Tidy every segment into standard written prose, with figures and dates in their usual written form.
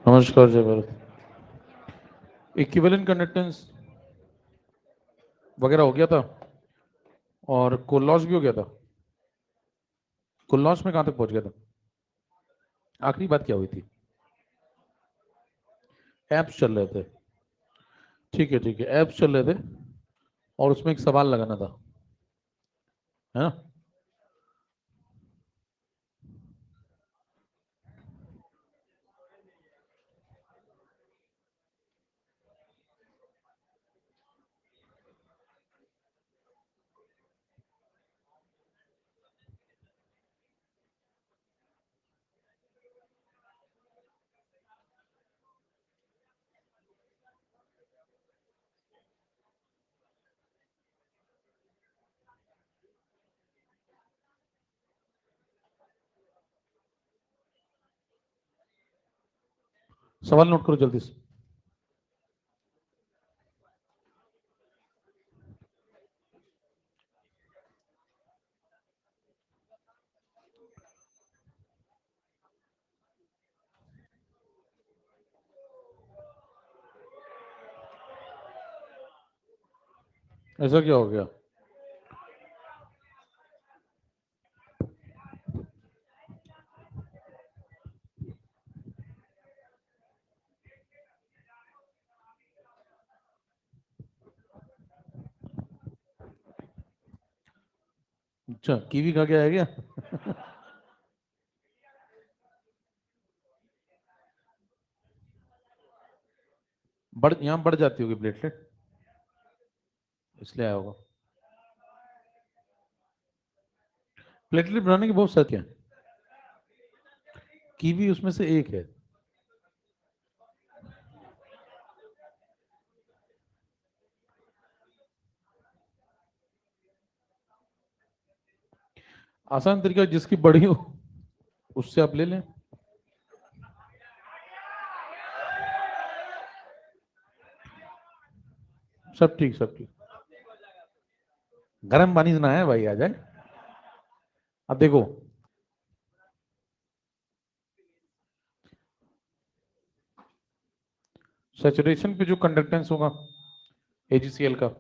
नमस्कार जय Bharat. Equivalent conductance वगैरह हो गया था और कोलॉस भी हो गया था। कोलॉस में कहां तक पहुंच गया था? आखिरी बात क्या हुई थी? एप्स चल रहे थे। ठीक है ठीक है, एप्स चल रहे थे और उसमें एक सवाल लगाना था, है ना? सवाल नोट करो जल्दी से। ऐसा क्या हो गया? अच्छा, कीवी खा के आया क्या? यहाँ बढ़ जाती होगी प्लेटलेट, इसलिए आया होगा। प्लेटलेट बनाने की बहुत सारी है, कीवी उसमें से एक है। आसान तरीका जिसकी बड़ी हो उससे आप ले लें। सब ठीक सब ठीक। गर्म पानी से नहाया भाई, आ जाए। अब देखो, सैचुरेशन पे जो कंडक्टेंस होगा एजीसीएल का,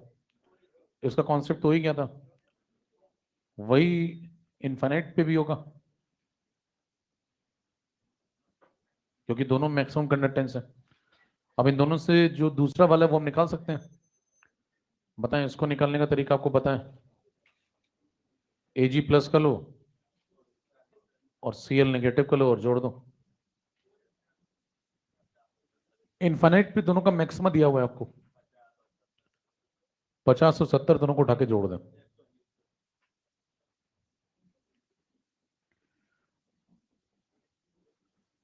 इसका कॉन्सेप्ट तो ही क्या था, वही इनफाइनाइट पे भी होगा, क्योंकि दोनों मैक्सिमम कंडक्टेंस है। अब इन दोनों से जो दूसरा वाला है वो हम निकाल सकते हैं। बताएं, इसको निकालने का तरीका आपको बताएं। एजी प्लस का लो और सीएल नेगेटिव का लो और जोड़ दो। इनफाइनाइट पे दोनों का मैक्सिमा दिया हुआ है आपको, 50 और 70 दोनों को उठा के जोड़ दें।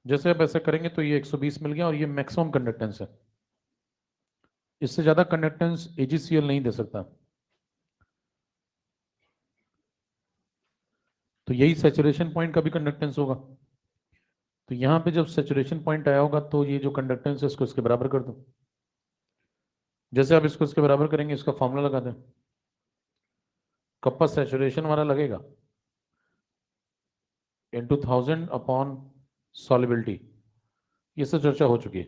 जैसे आप ऐसा करेंगे तो ये 120 मिल गया और ये मैक्सिमम कंडक्टेंस है। इससे ज्यादा कंडक्टेंस एजीसीएल नहीं दे सकता। तो यही सैचुरेशन पॉइंट का भी कंडक्टेंस होगा। तो यहाँ पे जब सैचुरेशन पॉइंट आया होगा तो ये जो कंडक्टेंस है इसको इसके बराबर कर दो। जैसे आप इसको इसके बराबर करेंगे, इसका फॉर्मूला लगा दें। कप्पा सैचुरेशन वाला लगेगा इंटू 1000 अपॉन सॉलिबिलिटी। ये सब चर्चा हो चुकी है।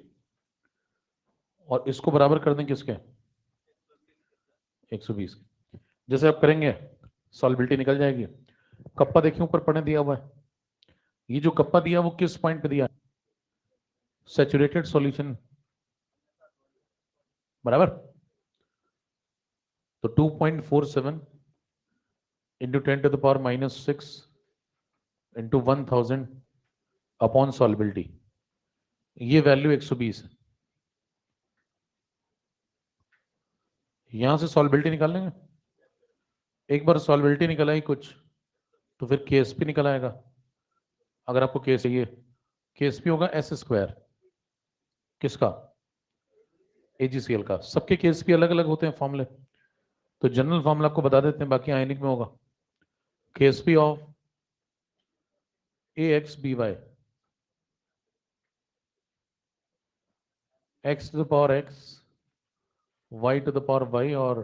और इसको बराबर कर दें किसके? 120 के। जैसे आप करेंगे सॉलिबिलिटी निकल जाएगी। कप्पा देखिए ऊपर पढ़ने दिया हुआ है। ये जो कप्पा दिया वो किस पॉइंट पे दिया? सैचुरेटेड सॉल्यूशन, बराबर। तो 2.47 इंटू 10⁻⁻6 इंटू 1000 अपॉन सॉलिबिलिटी, ये वैल्यू 120 है। यहां से सॉलिबिलिटी निकाल लेंगे। एक बार सॉलिबिलिटी निकल आई कुछ, तो फिर केएसपी निकल आएगा। अगर आपको केस चाहिए, केएसपी होगा एस स्क्वायर। किसका? एजीसीएल का। सबके केएसपी अलग अलग होते हैं फॉर्मूले, तो जनरल फॉर्मूला आपको बता देते हैं, बाकी आयनिक में होगा। KSP of A X B Y, X to the power X, Y to the power Y, और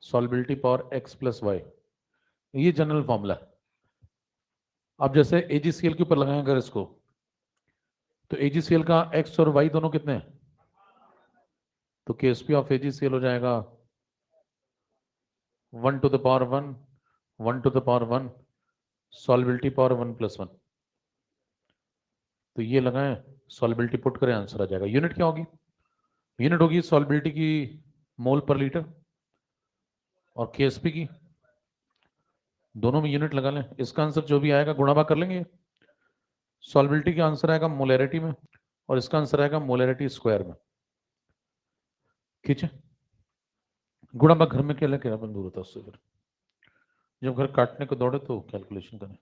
solubility power X plus Y. ये जनरल फॉर्मूला है। अब जैसे एजीसीएल के ऊपर लगाएं अगर इसको, तो AgCl का x और y दोनों कितने हैं? तो KSP ऑफ AgCl हो जाएगा 1 to the power 1, 1 to the power 1, solubility power 1+1। तो ये लगाएं, सॉल्बिलिटी पुट करें, आंसर आ जाएगा। यूनिट क्या होगी? यूनिट होगी सॉल्बिलिटी की मोल पर लीटर और KSP की, दोनों में यूनिट लगा लें। इसका आंसर जो भी आएगा गुणा भाग कर लेंगे। सॉल्बिलिटी का आंसर आएगा मोलैरिटी में और इसका आंसर आएगा मोलैरिटी स्क्वायर में। ठीक है, गुणा भाग घर में क्या लेके अपन दूर होता है उससे, फिर जब घर काटने को दौड़े तो कैलकुलेशन करें।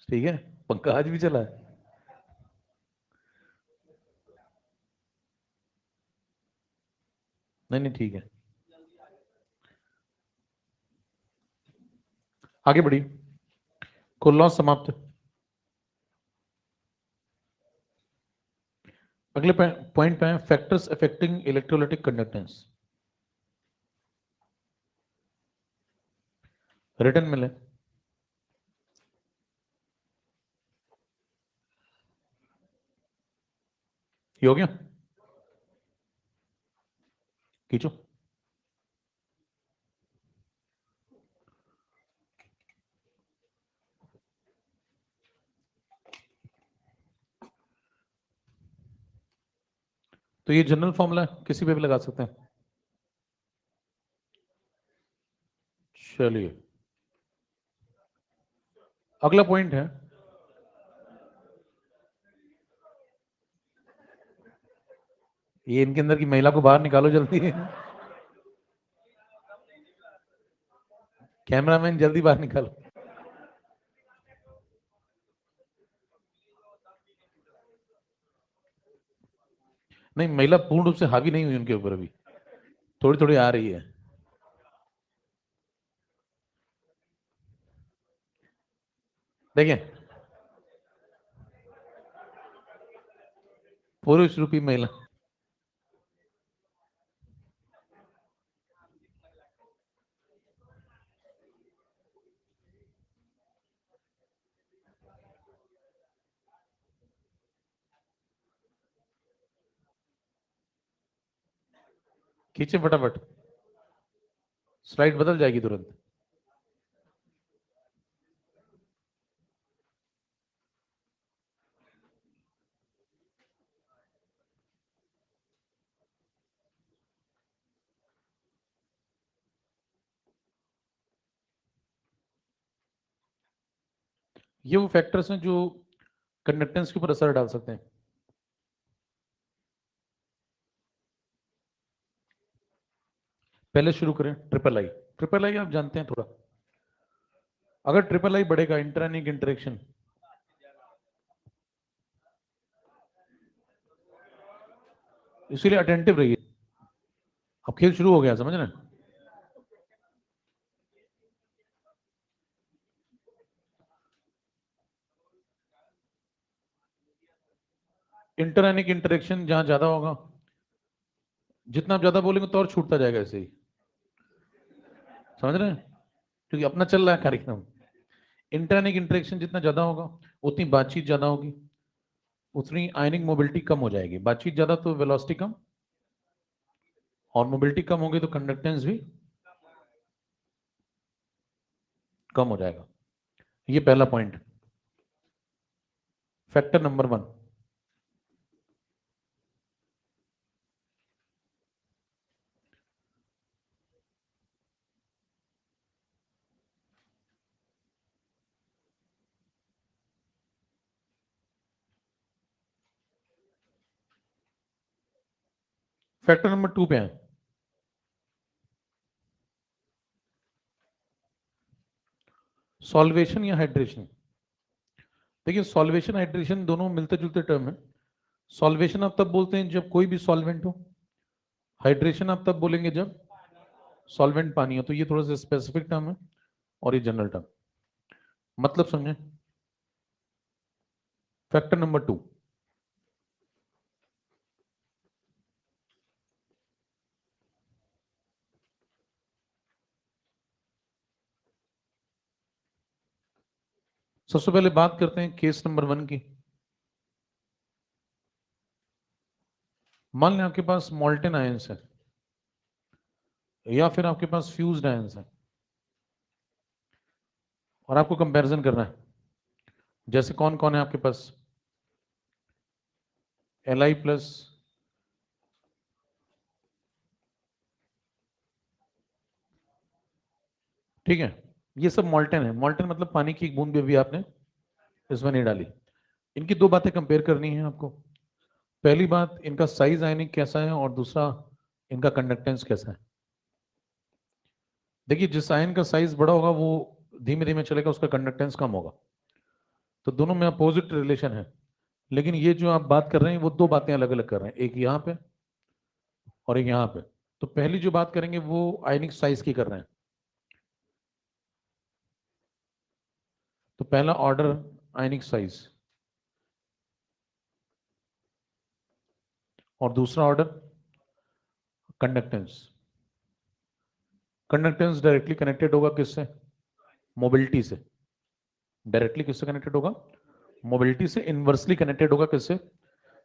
ठीक है, पंखा आज भी चला है। नहीं नहीं ठीक है, आगे बढ़िए। कुल लॉस समाप्त। अगले पॉइंट पे है factors affecting electrolytic conductance. Return मिले, ये हो गया, खींचो। तो ये जनरल फॉर्मूला है, किसी पे भी लगा सकते हैं। चलिए अगला पॉइंट है ये, इनके अंदर की महिला को बाहर निकालो जल्दी। कैमरामैन जल्दी बाहर निकालो। नहीं, महिला पूर्ण रूप से हावी नहीं हुई उनके ऊपर, अभी थोड़ी थोड़ी आ रही है। देखिए, पुरुष रूपी महिला। खींचे फटाफट, स्लाइड बदल जाएगी तुरंत। ये वो फैक्टर्स हैं जो कंडक्टेंस के ऊपर असर डाल सकते हैं। पहले शुरू करें ट्रिपल आई। ट्रिपल आई आप जानते हैं थोड़ा, अगर ट्रिपल आई बढ़ेगा, इंटरएनिक इंटरेक्शन, इसीलिए अटेंटिव रहिए। अब खेल शुरू हो गया, समझ रहे हैं? इंटरएनिक इंटरेक्शन जहां ज्यादा होगा, जितना आप ज्यादा बोलेंगे तो और छूटता जाएगा ऐसे ही, समझ रहे हैं? क्योंकि अपना चल रहा है कार्यक्रम। इंटरएनिक इंटरेक्शन जितना ज्यादा होगा, उतनी बातचीत ज्यादा होगी, उतनी आयनिक मोबिलिटी कम हो जाएगी। बातचीत ज्यादा तो वेलोसिटी कम, और मोबिलिटी कम होगी तो कंडक्टेंस भी कम हो जाएगा। ये पहला point, factor number 1। Factor number 2 पे है सॉल्वेशन या हाइड्रेशन। देखिए, सॉल्वेशन हाइड्रेशन दोनों मिलते जुलते टर्म है। सॉल्वेशन आप तब बोलते हैं जब कोई भी सॉल्वेंट हो, हाइड्रेशन आप तब बोलेंगे जब सॉल्वेंट पानी हो। तो ये थोड़ा सा स्पेसिफिक टर्म है और ये जनरल टर्म, मतलब समझे। फैक्टर नंबर 2, सबसे पहले बात करते हैं केस नंबर 1 की। मान लें आपके पास मॉल्टेन आयंस है या फिर आपके पास फ्यूज्ड आयंस है और आपको कंपैरिजन करना है। जैसे कौन कौन है आपके पास, Li प्लस, ठीक है, ये सब मॉल्टेन है। मॉल्टेन मतलब पानी की एक बूंद भी अभी आपने इसमें नहीं डाली। इनकी दो बातें कंपेयर करनी है आपको। पहली बात, इनका साइज आयनिक कैसा है, और दूसरा इनका कंडक्टेंस कैसा है। देखिए, जिस आयन का साइज बड़ा होगा वो धीमे धीमे चलेगा, उसका कंडक्टेंस कम होगा। तो दोनों में अपोजिट रिलेशन है। लेकिन ये जो आप बात कर रहे हैं वो दो बातें अलग अलग कर रहे हैं, एक यहाँ पे और एक यहाँ पे। तो पहली जो बात करेंगे वो आयनिक साइज की कर रहे हैं। तो पहला ऑर्डर आयनिक साइज और दूसरा order conductance. Conductance directly connected होगा किससे, मोबिलिटी से। डायरेक्टली किससे कनेक्टेड होगा, मोबिलिटी से। इनवर्सली कनेक्टेड होगा किससे,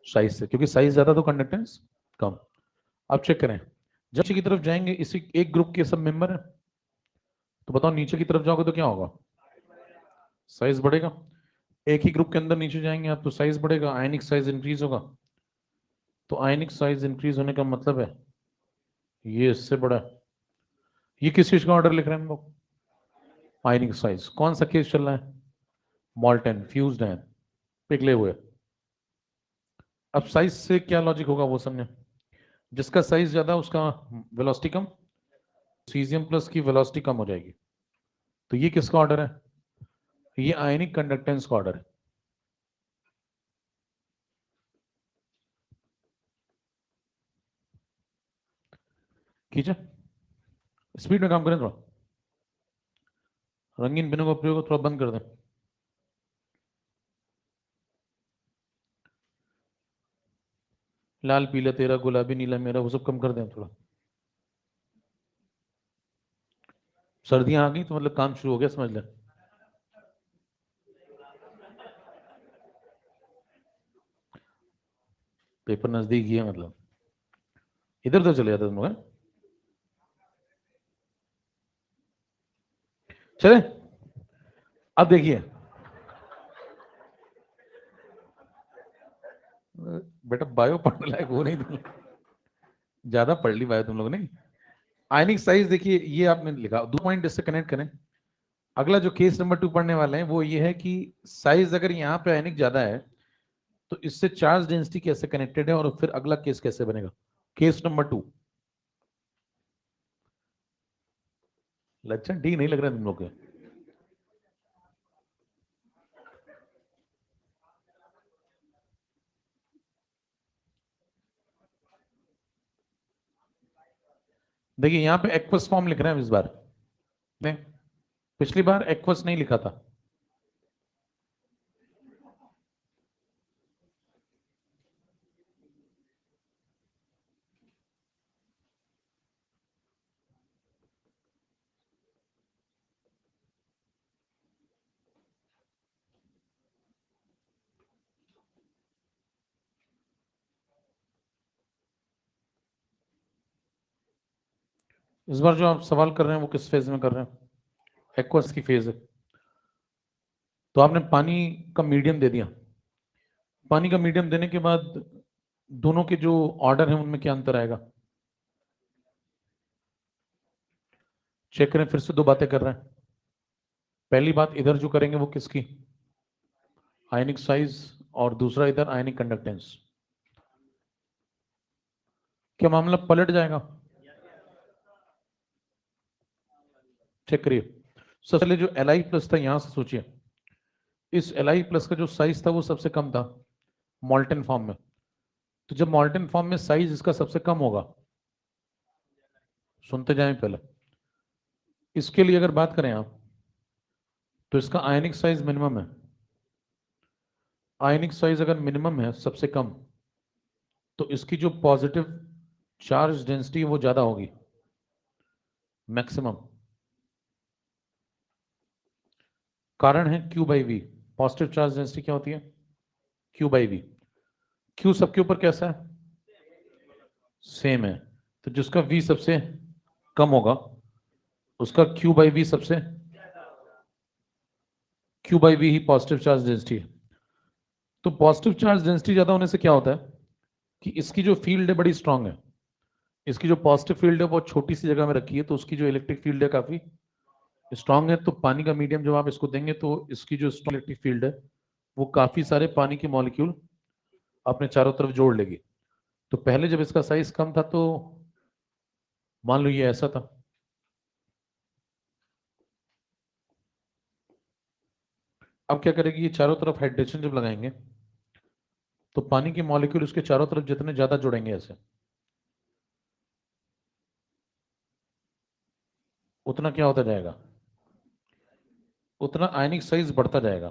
साइज से, क्योंकि साइज ज्यादा तो कंडक्टेंस कम। अब चेक करें, जब नीचे की तरफ जाएंगे, इसी एक ग्रुप के सब मेंबर हैं, तो बताओ नीचे की तरफ जाओगे तो क्या होगा, साइज बढ़ेगा। एक ही ग्रुप के अंदर नीचे जाएंगे आप तो साइज बढ़ेगा, आयनिक साइज इंक्रीज होगा। तो आयनिक साइज इंक्रीज होने का मतलब है ये इससे बड़ा है। ये किस चीज का ऑर्डर लिख रहे हैं हम लोग, आयनिक साइज। कौन सा केस चल रहा है, मॉल्टेन फ्यूज्ड है, पिघले हुए। अब साइज से क्या लॉजिक होगा वो समझे। जिसका साइज ज्यादा उसका वेलोसिटी कम, सीजियम प्लस की वेलोसिटी कम हो जाएगी। तो ये किसका ऑर्डर है, ये आयनिक कंडक्टेंस का ऑर्डर है। खींचे, स्पीड में काम करें थोड़ा, रंगीन पेनों का प्रयोग थोड़ा बंद कर दें। लाल पीला तेरा, गुलाबी नीला मेरा, वो सब कम कर दें थोड़ा। सर्दियां आ गई तो मतलब काम शुरू हो गया समझ लें। पेपर नजदीक ही है मतलब, इधर उधर चले जाते तुम लोग हैं? चले, अब देखिए बेटा, बायो पढ़ने लायक हो नहीं तुम, ज्यादा पढ़ ली बायो तुम लोग ने। आयनिक साइज देखिए, ये आपने लिखा, दो पॉइंट इससे कनेक्ट करें। अगला जो केस नंबर 2 पढ़ने वाले हैं वो ये है कि साइज अगर यहाँ पे आयनिक ज्यादा है तो इससे चार्ज डेंसिटी कैसे कनेक्टेड है, और फिर अगला केस कैसे बनेगा। केस नंबर 2, लक्षण ठीक नहीं लग रहे तुम लोग के। देखिए यहाँ पे एक्वस फॉर्म लिख रहे हैं इस बार, नहीं पिछली बार एक्वस नहीं लिखा था। इस बार जो आप सवाल कर रहे हैं वो किस फेज में कर रहे हैं, एक्वस की फेज है। तो आपने पानी का मीडियम दे दिया। पानी का मीडियम देने के बाद दोनों के जो ऑर्डर है उनमें क्या अंतर आएगा, चेक करें। फिर से दो बातें कर रहे हैं। पहली बात इधर जो करेंगे वो किसकी, आयनिक साइज, और दूसरा इधर आयनिक कंडक्टेंस। क्या मामला पलट जाएगा, चेक करिए। सबसे पहले जो Li प्लस था, यहां से सोचिए, इस Li प्लस का जो साइज था वो सबसे कम था मॉल्टेन फॉर्म में। तो जब मॉल्टेन फॉर्म में साइज इसका सबसे कम होगा, सुनते जाएं पहले, इसके लिए अगर बात करें आप, तो इसका आयनिक साइज मिनिमम है। आयनिक साइज अगर मिनिमम है सबसे कम, तो इसकी जो पॉजिटिव चार्ज डेंसिटी है वो ज्यादा होगी, मैक्सिमम। कारण है Q by V. Positive charge density क्या होती है? Q by we. Q सबके ऊपर कैसा है? सेम है। तो जिसका V सबसे कम होगा उसका Q बाई वी सबसे, Q बाई वी ही पॉजिटिव चार्ज डेंसिटी है। तो पॉजिटिव चार्ज डेंसिटी ज्यादा होने से क्या होता है कि इसकी जो फील्ड है बड़ी स्ट्रांग है। इसकी जो पॉजिटिव फील्ड है बहुत छोटी सी जगह में रखी है, तो उसकी जो इलेक्ट्रिक फील्ड है काफी स्ट्रांग है। तो पानी का मीडियम जब आप इसको देंगे तो इसकी जो स्ट्रांग इलेक्ट्रिक फील्ड है वो काफी सारे पानी के मॉलिक्यूल अपने चारों तरफ जोड़ लेगी। तो पहले जब इसका साइज कम था तो मान लो ये ऐसा था, अब क्या करेगी, ये चारों तरफ हाइड्रेशन जब लगाएंगे तो पानी के मॉलिक्यूल उसके चारों तरफ जितने ज्यादा जुड़ेंगे ऐसे, उतना क्या होता जाएगा, उतना आयनिक साइज बढ़ता जाएगा।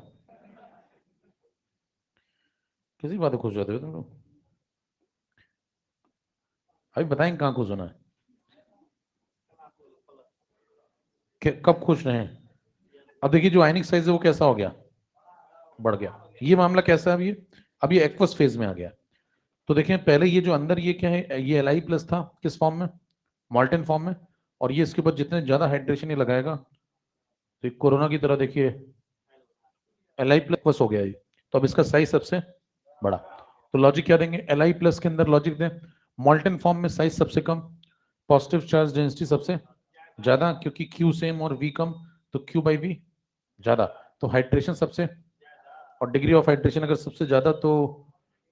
किसी बात खुश होते हो तुम लोग? अभी बताएंगे कहाँ खुश होना है, कब खुश रहे। अब देखिए जो आयनिक साइज है वो कैसा हो गया, बढ़ गया। ये मामला कैसा है अब ये एक्वस फेज में आ गया। तो देखें पहले ये जो अंदर ये क्या है, ये Li प्लस था किस फॉर्म में, मॉल्टेन फॉर्म में। और ये इसके ऊपर जितने ज्यादा हाइड्रेशन ये लगाएगा तो कोरोना की तरह देखिए Li प्लस हो गया ये। तो अब इसका साइज सबसे बड़ा। तो लॉजिक क्या देंगे, Li प्लस के अंदर लॉजिक दें, मॉल्टेन फॉर्म में साइज सबसे कम, पॉजिटिव चार्ज डेंसिटी सबसे ज्यादा, क्योंकि Q सेम और V कम, तो Q बाई V ज्यादा। तो हाइड्रेशन सबसे, और डिग्री ऑफ हाइड्रेशन अगर सबसे ज्यादा तो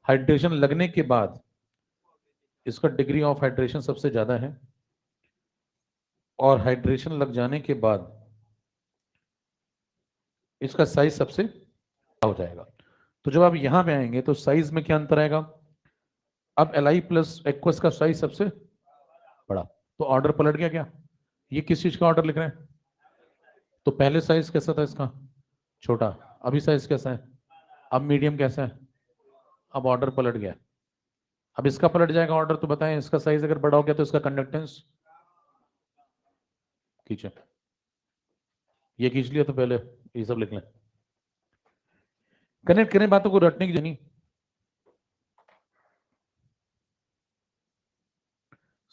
हाइड्रेशन लगने के बाद इसका डिग्री ऑफ हाइड्रेशन सबसे ज्यादा है, और हाइड्रेशन लग जाने के बाद इसका साइज सबसे बड़ा हो जाएगा। तो जब आप यहां पे आएंगे तो साइज में क्या अंतर आएगा, अब Li प्लस एक्वस का साइज सबसे बड़ा। तो ऑर्डर पलट गया क्या, ये किस चीज का ऑर्डर लिख रहे हैं, तो पहले साइज कैसा था इसका, छोटा, अभी साइज कैसा है, अब मीडियम कैसा है, अब ऑर्डर पलट गया। अब इसका पलट जाएगा ऑर्डर, तो बताएं इसका साइज अगर बड़ा हो गया तो इसका कंडक्टेंस खींचे, ये खींच लिया तो पहले ये सब लिख लें। कनेक्ट करें बातों को, रटने की जनी।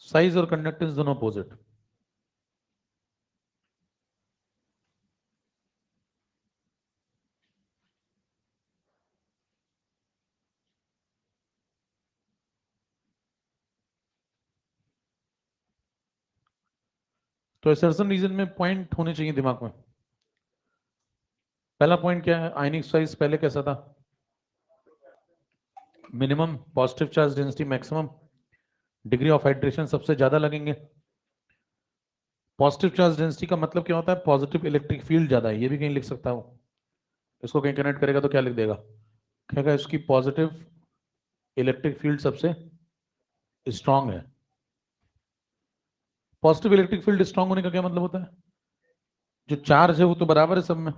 साइज और कंडक्टेंस दोनों अपोजिट। तो असर्शन रीजन में पॉइंट होने चाहिए दिमाग में। पहला पॉइंट क्या है, आयनिक साइज पहले कैसा था, minimum, positive charge density maximum, degree of hydration सबसे ज्यादा लगेंगे। पॉजिटिव चार्ज डेंसिटी का मतलब क्या होता है, पॉजिटिव इलेक्ट्रिक फील्ड ज्यादा है, ये भी कहीं लिख सकता हूं। इसको कहीं कनेक्ट करेगा तो क्या लिख देगा, कहेगा इसकी पॉजिटिव इलेक्ट्रिक फील्ड सबसे स्ट्रांग है। पॉजिटिव इलेक्ट्रिक फील्ड स्ट्रांग होने का क्या मतलब होता है, जो चार्ज है वो तो बराबर है सब में,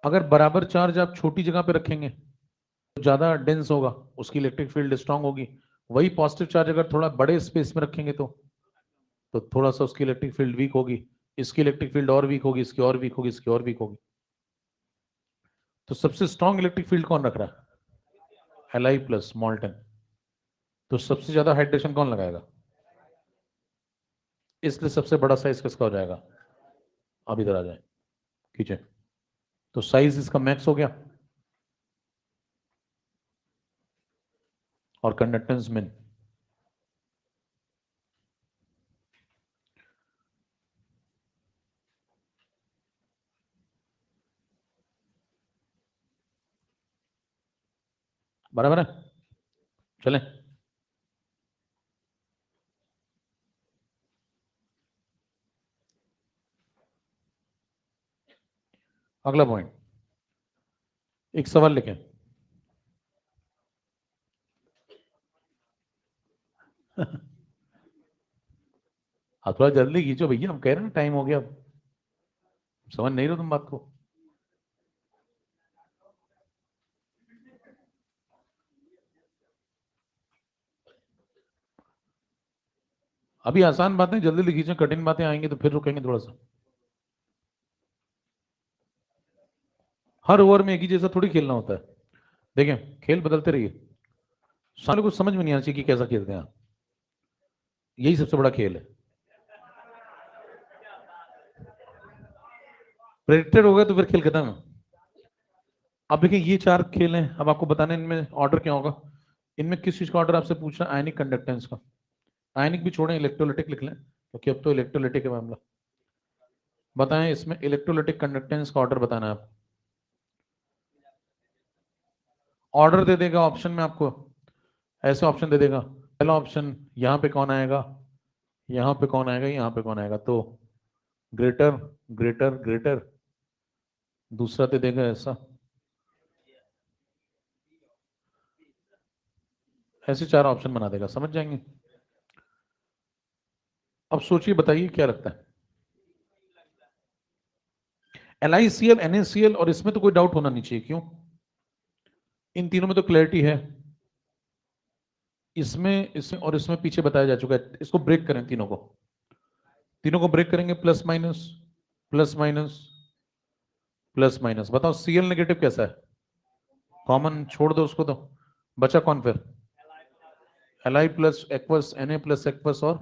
अगर बराबर चार्ज आप छोटी जगह पे रखेंगे तो ज्यादा डेंस होगा, उसकी इलेक्ट्रिक फील्ड स्ट्रांग होगी। वही पॉजिटिव चार्ज अगर थोड़ा बड़े स्पेस में रखेंगे तो थोड़ा सा उसकी इलेक्ट्रिक फील्ड वीक होगी, इसकी इलेक्ट्रिक फील्ड और वीक होगी, इसकी और वीक होगी, इसकी और वीक होगी। तो सबसे स्ट्रांग इलेक्ट्रिक फील्ड कौन रख रहा है, Li प्लस मॉल्टन। तो सबसे ज्यादा हाइड्रेशन कौन लगाएगा, इसलिए सबसे बड़ा साइज किसका हो जाएगा, अब इधर आ जाए खींचे। तो साइज इसका मैक्स हो गया और कंडक्टेंस मिन। बराबर है, चलें। अगला पॉइंट, एक सवाल लिखें। हाँ थोड़ा जल्दी खींचो भैया, हम कह रहे हैं टाइम हो गया, अब समझ नहीं रहे तुम बात को। अभी आसान बातें जल्दी जल्दी खींचें, कठिन बातें आएंगी तो फिर रुकेंगे थोड़ा सा। हर ओवर में एक ही जैसा थोड़ी खेलना होता है। देखें, खेल बदलते रहिए, सारे को समझ में नहीं आना चाहिए कि कैसा खेलते हैं आप। यही सबसे बड़ा खेल है। प्रेडिक्टेड हो गया तो फिर खेल खत्म है। अब देखिए ये 4 खेल हैं, अब आपको बताना है इनमें ऑर्डर क्या होगा। इनमें किस चीज का ऑर्डर आपसे पूछ रहा है? आयनिक कंडक्टेंस का। आयनिक भी छोड़ें, इलेक्ट्रोलिटिक लिख लें, क्योंकि अब तो इलेक्ट्रोलिटिक है मामला। बताएं इसमें इलेक्ट्रोलिटिक कंडक्टेंस का ऑर्डर बताना है आप। ऑर्डर दे देगा ऑप्शन में आपको, ऐसे ऑप्शन दे देगा। पहला ऑप्शन, यहाँ पे कौन आएगा, यहाँ पे कौन आएगा, यहाँ पे कौन आएगा, तो ग्रेटर ग्रेटर ग्रेटर। दूसरा दे देगा ऐसा, ऐसे 4 ऑप्शन बना देगा, समझ जाएंगे। अब सोचिए, बताइए क्या लगता है। LiCl NaCl, और इसमें तो कोई डाउट होना नहीं चाहिए, क्यों? इन तीनों में तो क्लैरिटी है। इसमें इसमें और इसमें पीछे बताया जा चुका है। इसको ब्रेक करें, तीनों को, तीनों को ब्रेक करेंगे, plus minus plus minus plus minus. बताओ Cl नेगेटिव कैसा है? कॉमन छोड़ दो उसको, तो बचा कौन फिर? Li plus aqueous, Na plus aqueous, और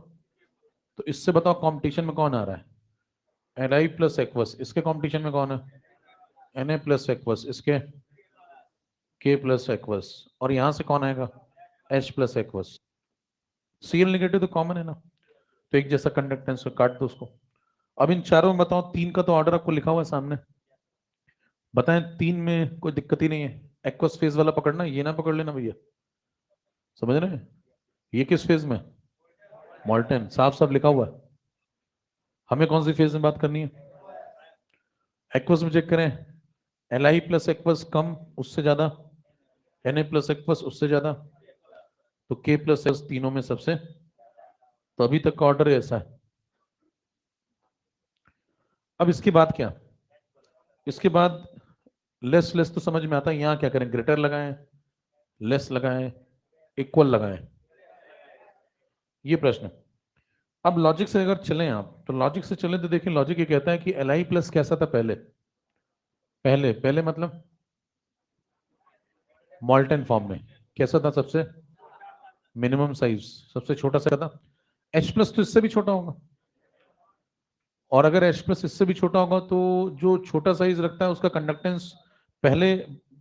तो इससे बताओ कंपटीशन में कौन आ रहा है? Li प्लस एक्वस, इसके कंपटीशन में कौन है? Na प्लस एक्वस, इसके K प्लस एक्वस, और यहां से कौन आएगा? H plus aqueous. Cl negative तो कॉमन है ना, तो एक जैसा कंडक्टेंस काट दो उसको। अब इन चारों में बताओ, 3 का तो ऑर्डर आपको लिखा हुआ है सामने। बताएं 3 में कोई दिक्कत ही नहीं है। एक्वस फेज वाला पकड़ना, ये ना पकड़ लेना भैया, समझ रहे हैं? ये किस फेज में? मॉल्टन, साफ साफ लिखा हुआ है। हमें कौन सी फेज में बात करनी है? एक्वस में चेक करें, Li प्लस एक्वस कम, उससे ज्यादा, Na प्लस एक्वस उससे ज्यादा, तो K प्लस एक्वस तीनों में सबसे। तो अभी तक का ऑर्डर ऐसा है। अब इसके बाद क्या? इसके बाद लेस लेस तो समझ में आता है। यहां क्या करें? ग्रेटर लगाएं, लेस लगाएं, इक्वल लगाएं, ये प्रश्न है। अब लॉजिक से अगर चलें आप, तो लॉजिक से चलें तो देखिए, लॉजिक ये कहता है कि Li प्लस कैसा था पहले? पहले पहले मतलब मॉल्टन फॉर्म में कैसा था? सबसे मिनिमम साइज, सबसे छोटा सा था। H प्लस तो इससे भी छोटा होगा, और अगर H प्लस इससे भी छोटा होगा, तो जो छोटा साइज रखता है उसका कंडक्टेंस पहले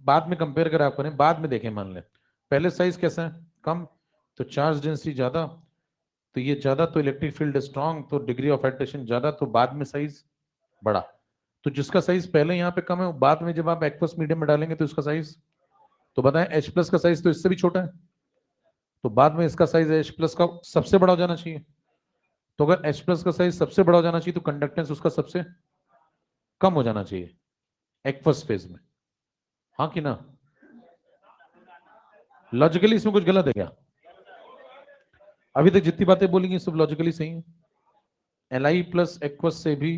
बाद में कंपेयर करें, आप करें बाद में देखें, मान लें पहले साइज कैसा है? कम, तो चार्ज डेंसिटी ज्यादा, तो ये ज्यादा, तो इलेक्ट्रिक फील्ड स्ट्रांग, तो डिग्री ऑफ एट्रेक्शन ज्यादा, तो बाद में साइज बड़ा। तो जिसका साइज पहले यहाँ पे कम है, वो बाद में जब आप एक्वस मीडियम में डालेंगे तो इसका साइज, तो बताएं H प्लस का साइज तो इससे भी छोटा है, तो बाद में इसका साइज H प्लस का सबसे बड़ा हो जाना चाहिए। तो अगर H प्लस का साइज सबसे बड़ा हो जाना चाहिए, तो कंडक्टेंस उसका सबसे कम हो जाना चाहिए एक्वस फेज में, हाँ कि ना? लॉजिकली इसमें कुछ गलत है क्या? अभी तक जितनी बातें बोलेंगी सब लॉजिकली सही है। Li प्लस एक्वस से भी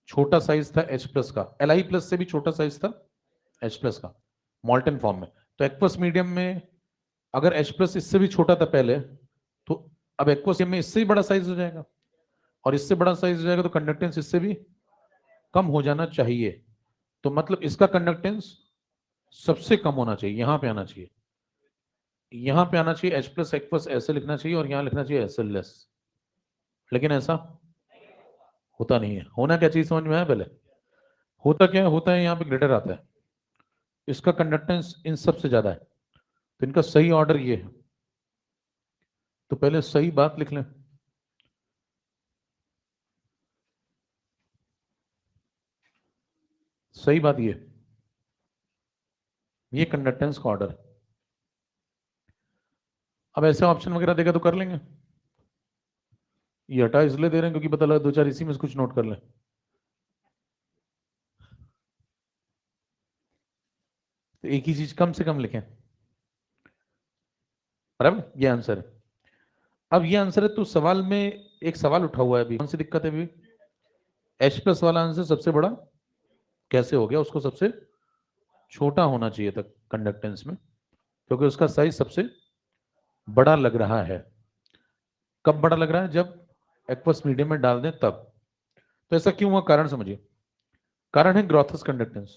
छोटा साइज था H प्लस का, Li प्लस से भी छोटा साइज था H प्लस का मॉल्टन फॉर्म में। तो एक्वस मीडियम में अगर H प्लस इससे भी छोटा था पहले, तो अब एक्वस में इससे भी बड़ा साइज हो जाएगा, और इससे बड़ा साइज हो जाएगा, तो कंडक्टेंस इससे भी कम हो जाना चाहिए। तो मतलब इसका कंडक्टेंस सबसे कम होना चाहिए, यहां पे आना चाहिए, यहां पे आना चाहिए। H प्लस एक्वस ऐसे लिखना चाहिए, और यहां लिखना चाहिए ऐसे लेस। लेकिन ऐसा होता नहीं है। होना क्या चीज समझ में आया पहले? होता क्या होता है, यहाँ पे ग्रेटर आता है, इसका कंडक्टेंस इन सब से ज्यादा है, तो इनका सही ऑर्डर ये है। तो पहले सही बात लिख लें, सही बात ये कंडक्टेंस का ऑर्डर। अब ऐसे ऑप्शन वगैरह देगा तो कर लेंगे। ये हटा इसलिए दे रहे हैं क्योंकि पता लगा 2 4 इसी में से कुछ नोट कर लें। तो एक ही चीज कम से कम लिखें, बराबर, ये आंसर है। अब ये आंसर है, तो सवाल में एक सवाल उठा हुआ है अभी, कौन सी दिक्कत है अभी? H प्लस वाला आंसर सबसे बड़ा कैसे हो गया? उसको सबसे छोटा होना चाहिए था कंडक्टेंस में, क्योंकि उसका साइज सबसे बड़ा लग रहा है। कब बड़ा लग रहा है? जब एक्वस मीडियम में डाल दें तब। तो ऐसा क्यों हुआ? कारण समझिए। कारण है ग्रॉथस कंडक्टेंस।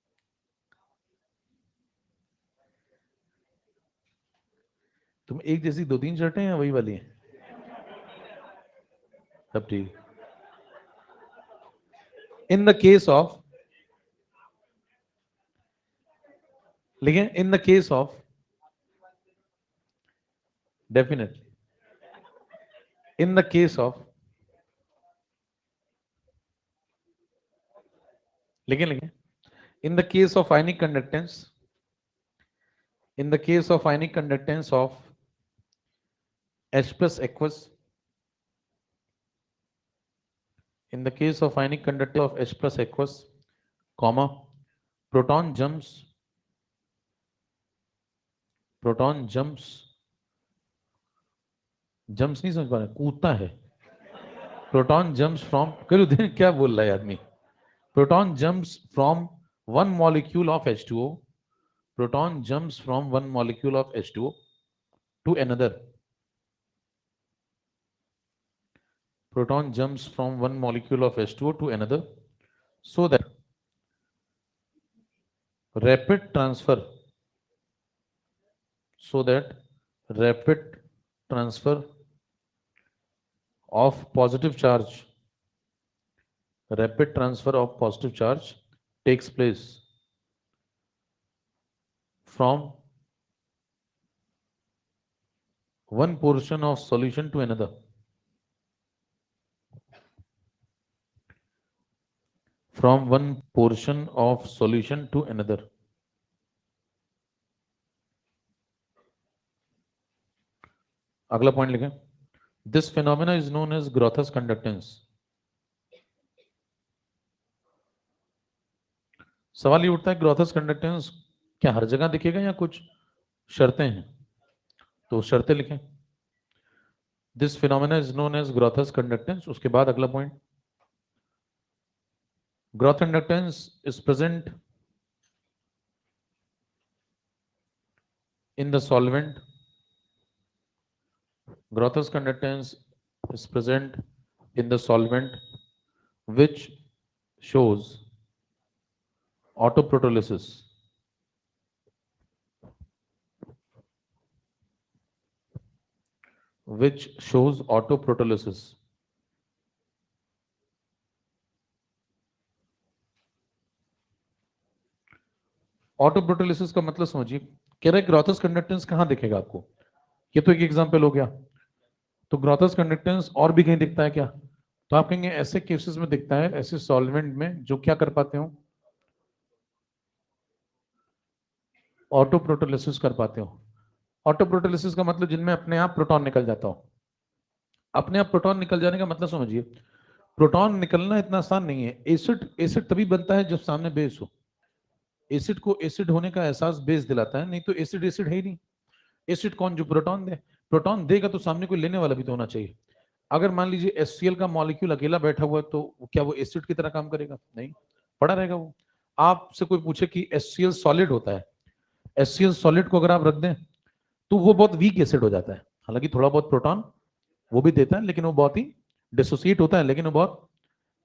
तुम एक जैसी 2-3 शर्टें हैं वही वाली हैं? सब ठीक। इन द केस ऑफ, लेकिन in the case of, definitely in the case of, लेकिन in the case of ionic conductance, in the case of ionic conductance of H plus aqueous, in the case of ionic conductance of H plus aqueous, comma, proton jumps, jumps नहीं समझ पा रहे, कूदता है, proton jumps from, करो दिन क्या बोल रहा है आदमी, proton jumps from one molecule of H2O, proton jumps from one molecule of H2O to another, proton jumps from one molecule of H2O to another, so that rapid transfer, so that rapid transfer of positive charge, rapid transfer of positive charge takes place from one portion of solution to another, from one portion of solution to another. अगला point लिखें, this phenomena is known as Grotthuss conductance. सवाल ये उठता है ग्रोथस conductance क्या हर जगह दिखेगा या कुछ शर्तें हैं? तो शर्तें लिखें, this phenomena is known as Grotthuss conductance. उसके बाद अगला point, Grotthuss conductance is present in the solvent, Groth's conductance is present in the solvent which shows autoprotolysis, which shows autoprotolysis. ऑटोप्रोटोलिसिस का मतलब समझिए, कह रहे ग्रोथस कंडक्टेंस कहां दिखेगा आपको? ये तो एक एग्जांपल हो गया। तो ग्रोथस कंडक्टेंस और भी कहीं दिखता है क्या? तो आप कहेंगे ऐसे केसेस में दिखता है, ऐसे सॉल्वेंट में जो क्या कर पाते हो, ऑटोप्रोटोलिसिस कर पाते हो। ऑटोप्रोटोलिसिस का मतलब जिनमें अपने आप प्रोटॉन निकल जाता हो। अपने आप प्रोटॉन निकल जाने का मतलब समझिए, प्रोटॉन निकलना इतना आसान नहीं है। एसिड एसिड तभी बनता है जब सामने बेस हो। एसिड को एसिड होने का एहसास बेस दिलाता है, नहीं तो एसिड एसिड है ही नहीं। एसिड कौन? जो प्रोटॉन दे। प्रोटॉन देगा तो सामने कोई लेने वाला भी तो होना चाहिए। अगर मान लीजिए HCl का मॉलिक्यूल अकेला बैठा हुआ है तो क्या वो एसिड की तरह काम करेगा? नहीं, पड़ा रहेगा वो। आपसे कोई पूछे कि HCl सॉलिड होता है, HCl सॉलिड को अगर आप रख दें तो वो बहुत वीक एसिड हो जाता है। हालांकि थोड़ा बहुत प्रोटॉन वो भी देता है, लेकिन वो बहुत ही डिसोसिएट होता है, लेकिन वो बहुत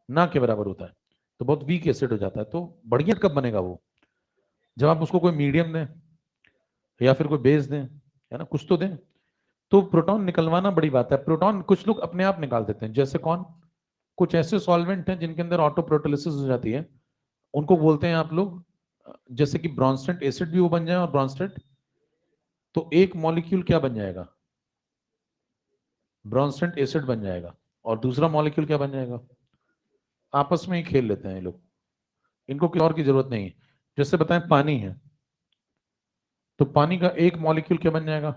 ना के बराबर होता है, तो बहुत वीक एसिड हो जाता है। तो बढ़िया कब बनेगा वो? जब आप उसको कोई मीडियम दें या फिर कोई बेस दें, है ना, कुछ तो दें। तो प्रोटॉन निकलवाना बड़ी बात है। प्रोटॉन कुछ लोग अपने आप निकाल देते हैं, जैसे कौन? कुछ ऐसे सॉल्वेंट हैं जिनके अंदर ऑटो प्रोटोलिसिस हो जाती है, उनको बोलते हैं आप लोग, जैसे कि ब्रॉन्स्टेट एसिड भी वो बन जाए और ब्रॉन्स्टेट, तो एक मॉलिक्यूल क्या बन जाएगा? ब्रॉन्स्टेट एसिड बन जाएगा। और दूसरा मॉलिक्यूल क्या बन जाएगा? आपस में ही खेल लेते हैं ये लोग, इनको किसी और की जरूरत नहीं है। जैसे बताएं पानी है, तो पानी का एक मॉलिक्यूल क्या बन जाएगा?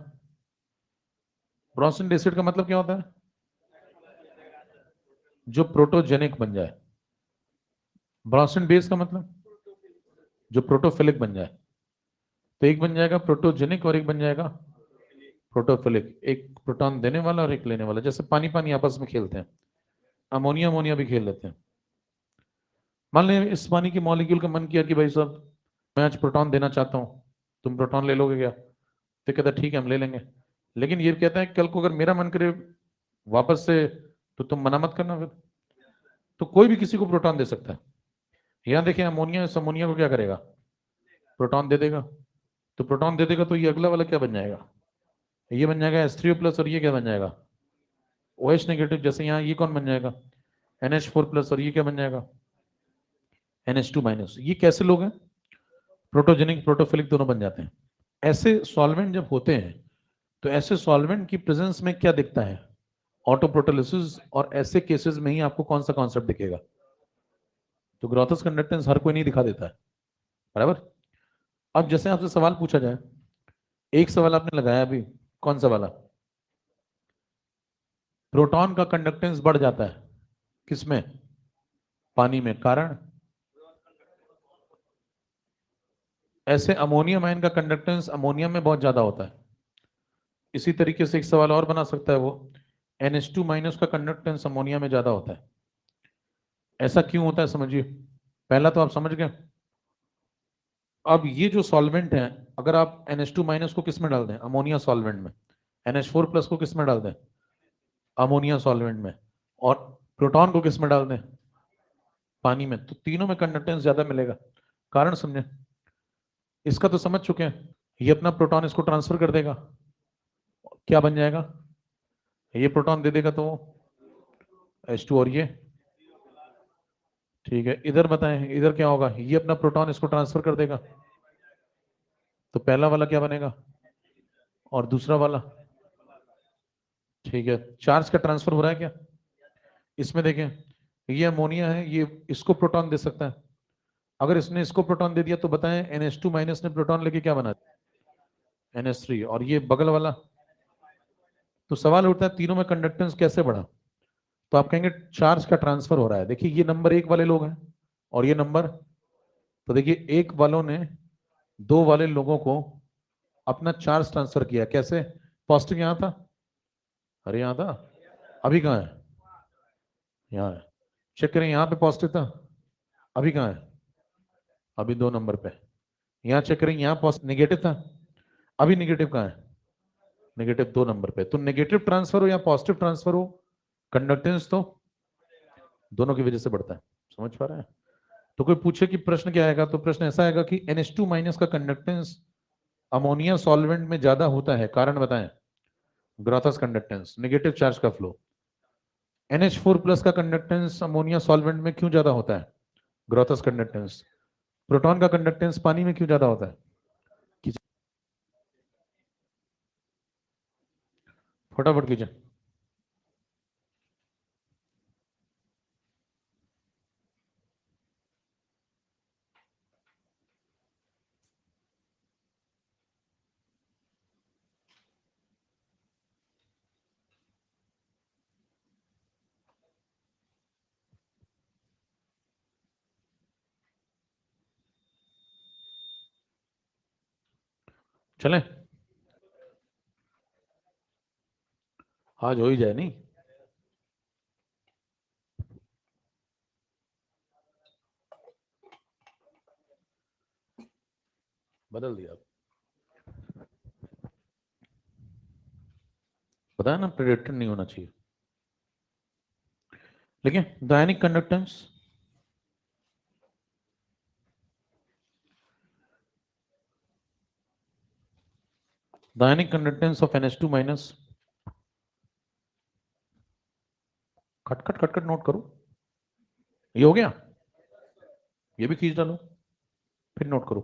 ब्रॉन्स्टेट एसिड का मतलब क्या होता है? जो प्रोटोजेनिक बन जाए। ब्रॉन्स्टेट बेस का मतलब जो प्रोटोफिलिक बन जाए। तो एक बन जाएगा प्रोटोजेनिक और एक बन जाएगा प्रोटोफिलिक, एक प्रोटॉन देने वाला और एक लेने वाला। जैसे पानी पानी आपस में खेलते हैं, अमोनिया अमोनिया भी खेल लेते हैं। मान लें इस पानी की मॉलिक्यूल का मन किया कि भाई साहब मैं आज प्रोटॉन देना चाहता हूँ, तुम प्रोटॉन ले लोगे क्या? तो कहता ठीक है हम ले लेंगे। लेकिन ये कहता है कल को अगर मेरा मन करे वापस से, तो तुम मना मत करना फिर। तो कोई भी किसी को प्रोटॉन दे सकता है। यहाँ देखिए अमोनिया इस अमोनिया को क्या करेगा? प्रोटॉन दे देगा। तो प्रोटॉन दे देगा तो ये अगला वाला क्या बन जाएगा? ये बन जाएगा H3O+ और ये क्या बन जाएगा OH नेगेटिव। जैसे यहाँ ये कौन बन जाएगा NH4+, और ये क्या बन जाएगा NH2-। ये कैसे लोग हैं प्रोटोजेनिक प्रोटोफिलिक दोनों बन जाते हैं। ऐसे सॉल्वेंट जब होते हैं तो ऐसे सॉल्वेंट की प्रेजेंस में क्या दिखता है ऑटो प्रोटोलिसिस, और ऐसे केसेस में ही आपको कौन सा कॉन्सेप्ट दिखेगा। तो ग्रोथस कंडक्टेंस हर कोई नहीं दिखा देता है, बराबर। अब जैसे आपसे सवाल पूछा जाए, एक सवाल आपने लगाया अभी, कौन सा वाला, प्रोटॉन का कंडक्टेंस बढ़ जाता है किसमें, पानी में, कारण ऐसे अमोनियम आयन का कंडक्टेंस अमोनियम में बहुत ज्यादा होता है। इसी तरीके से एक सवाल और बना सकता है वो, NH2- का कंडक्टेंस अमोनिया में ज्यादा होता है। ऐसा क्यों होता है समझिए, पहला तो आप समझ गए। अब ये जो सॉल्वेंट है, अगर आप NH2- को किस में डाल दें, अमोनिया सॉल्वेंट में, NH4+ को किस में डाल दें, अमोनिया सॉल्वेंट में, और प्रोटॉन को किस में डाल दें, पानी में, तो तीनों में कंडक्टेंस ज्यादा मिलेगा। कारण समझे, इसका तो समझ चुके हैं, ये अपना प्रोटॉन इसको ट्रांसफर कर देगा, क्या बन जाएगा, ये प्रोटॉन दे देगा तो H2, और ये ठीक है। इधर बताएं, इधर क्या होगा, ये अपना प्रोटॉन इसको ट्रांसफर कर देगा, तो पहला वाला क्या बनेगा, और दूसरा वाला, ठीक है। चार्ज का ट्रांसफर हो रहा है क्या, इसमें देखें, ये अमोनिया है, ये इसको प्रोटॉन दे सकता है। अगर इसने इसको प्रोटॉन दे दिया तो बताएं NH2- ने प्रोटॉन लेके क्या बना, NH3, और ये बगल वाला। तो सवाल उठता है तीनों में कंडक्टेंस कैसे बढ़ा, तो आप कहेंगे चार्ज का ट्रांसफर हो रहा है। देखिए ये नंबर 1 वाले लोग हैं, और ये नंबर, तो देखिए 1 वालों ने 2 वाले लोगों को अपना चार्ज ट्रांसफर किया, कैसे, पॉजिटिव यहां था, अरे यहां था, अभी कहाँ है, यहाँ है, चेक करें, यहाँ पे पॉजिटिव था, अभी कहाँ है, अभी 2 नंबर पे। यहाँ चेक करें, यहाँ पॉजिटिव नेगेटिव था, अभी नेगेटिव कहाँ है, नेगेटिव 2 नंबर पे। तो नेगेटिव ट्रांसफर हो या पॉजिटिव ट्रांसफर हो, कंडक्टेंस तो दोनों की वजह से बढ़ता है। समझ पा रहे हैं। तो कोई पूछे कि प्रश्न क्या आएगा, तो प्रश्न ऐसा आएगा कि NH2- का कंडक्टेंस अमोनिया सॉल्वेंट में ज्यादा होता है, कारण बताएं, ग्रोथस कंडक्टेंस, नेगेटिव चार्ज का फ्लो। NH4+ का कंडक्टेंस अमोनिया सॉल्वेंट में क्यों ज्यादा होता है, ग्रोथस कंडक्टेंस। प्रोटॉन का कंडक्टेंस पानी में क्यों ज्यादा होता है, फटाफट कीजिए। चलें, आज हो ही जाए नहीं, बदल दिया, बताया ना प्रेडिक्टेड नहीं होना चाहिए। लेकिन dynamic conductance, dynamic conductance of NH2-, खटखट खटखट नोट करो, ये हो गया, ये भी खींच डालो, फिर नोट करो,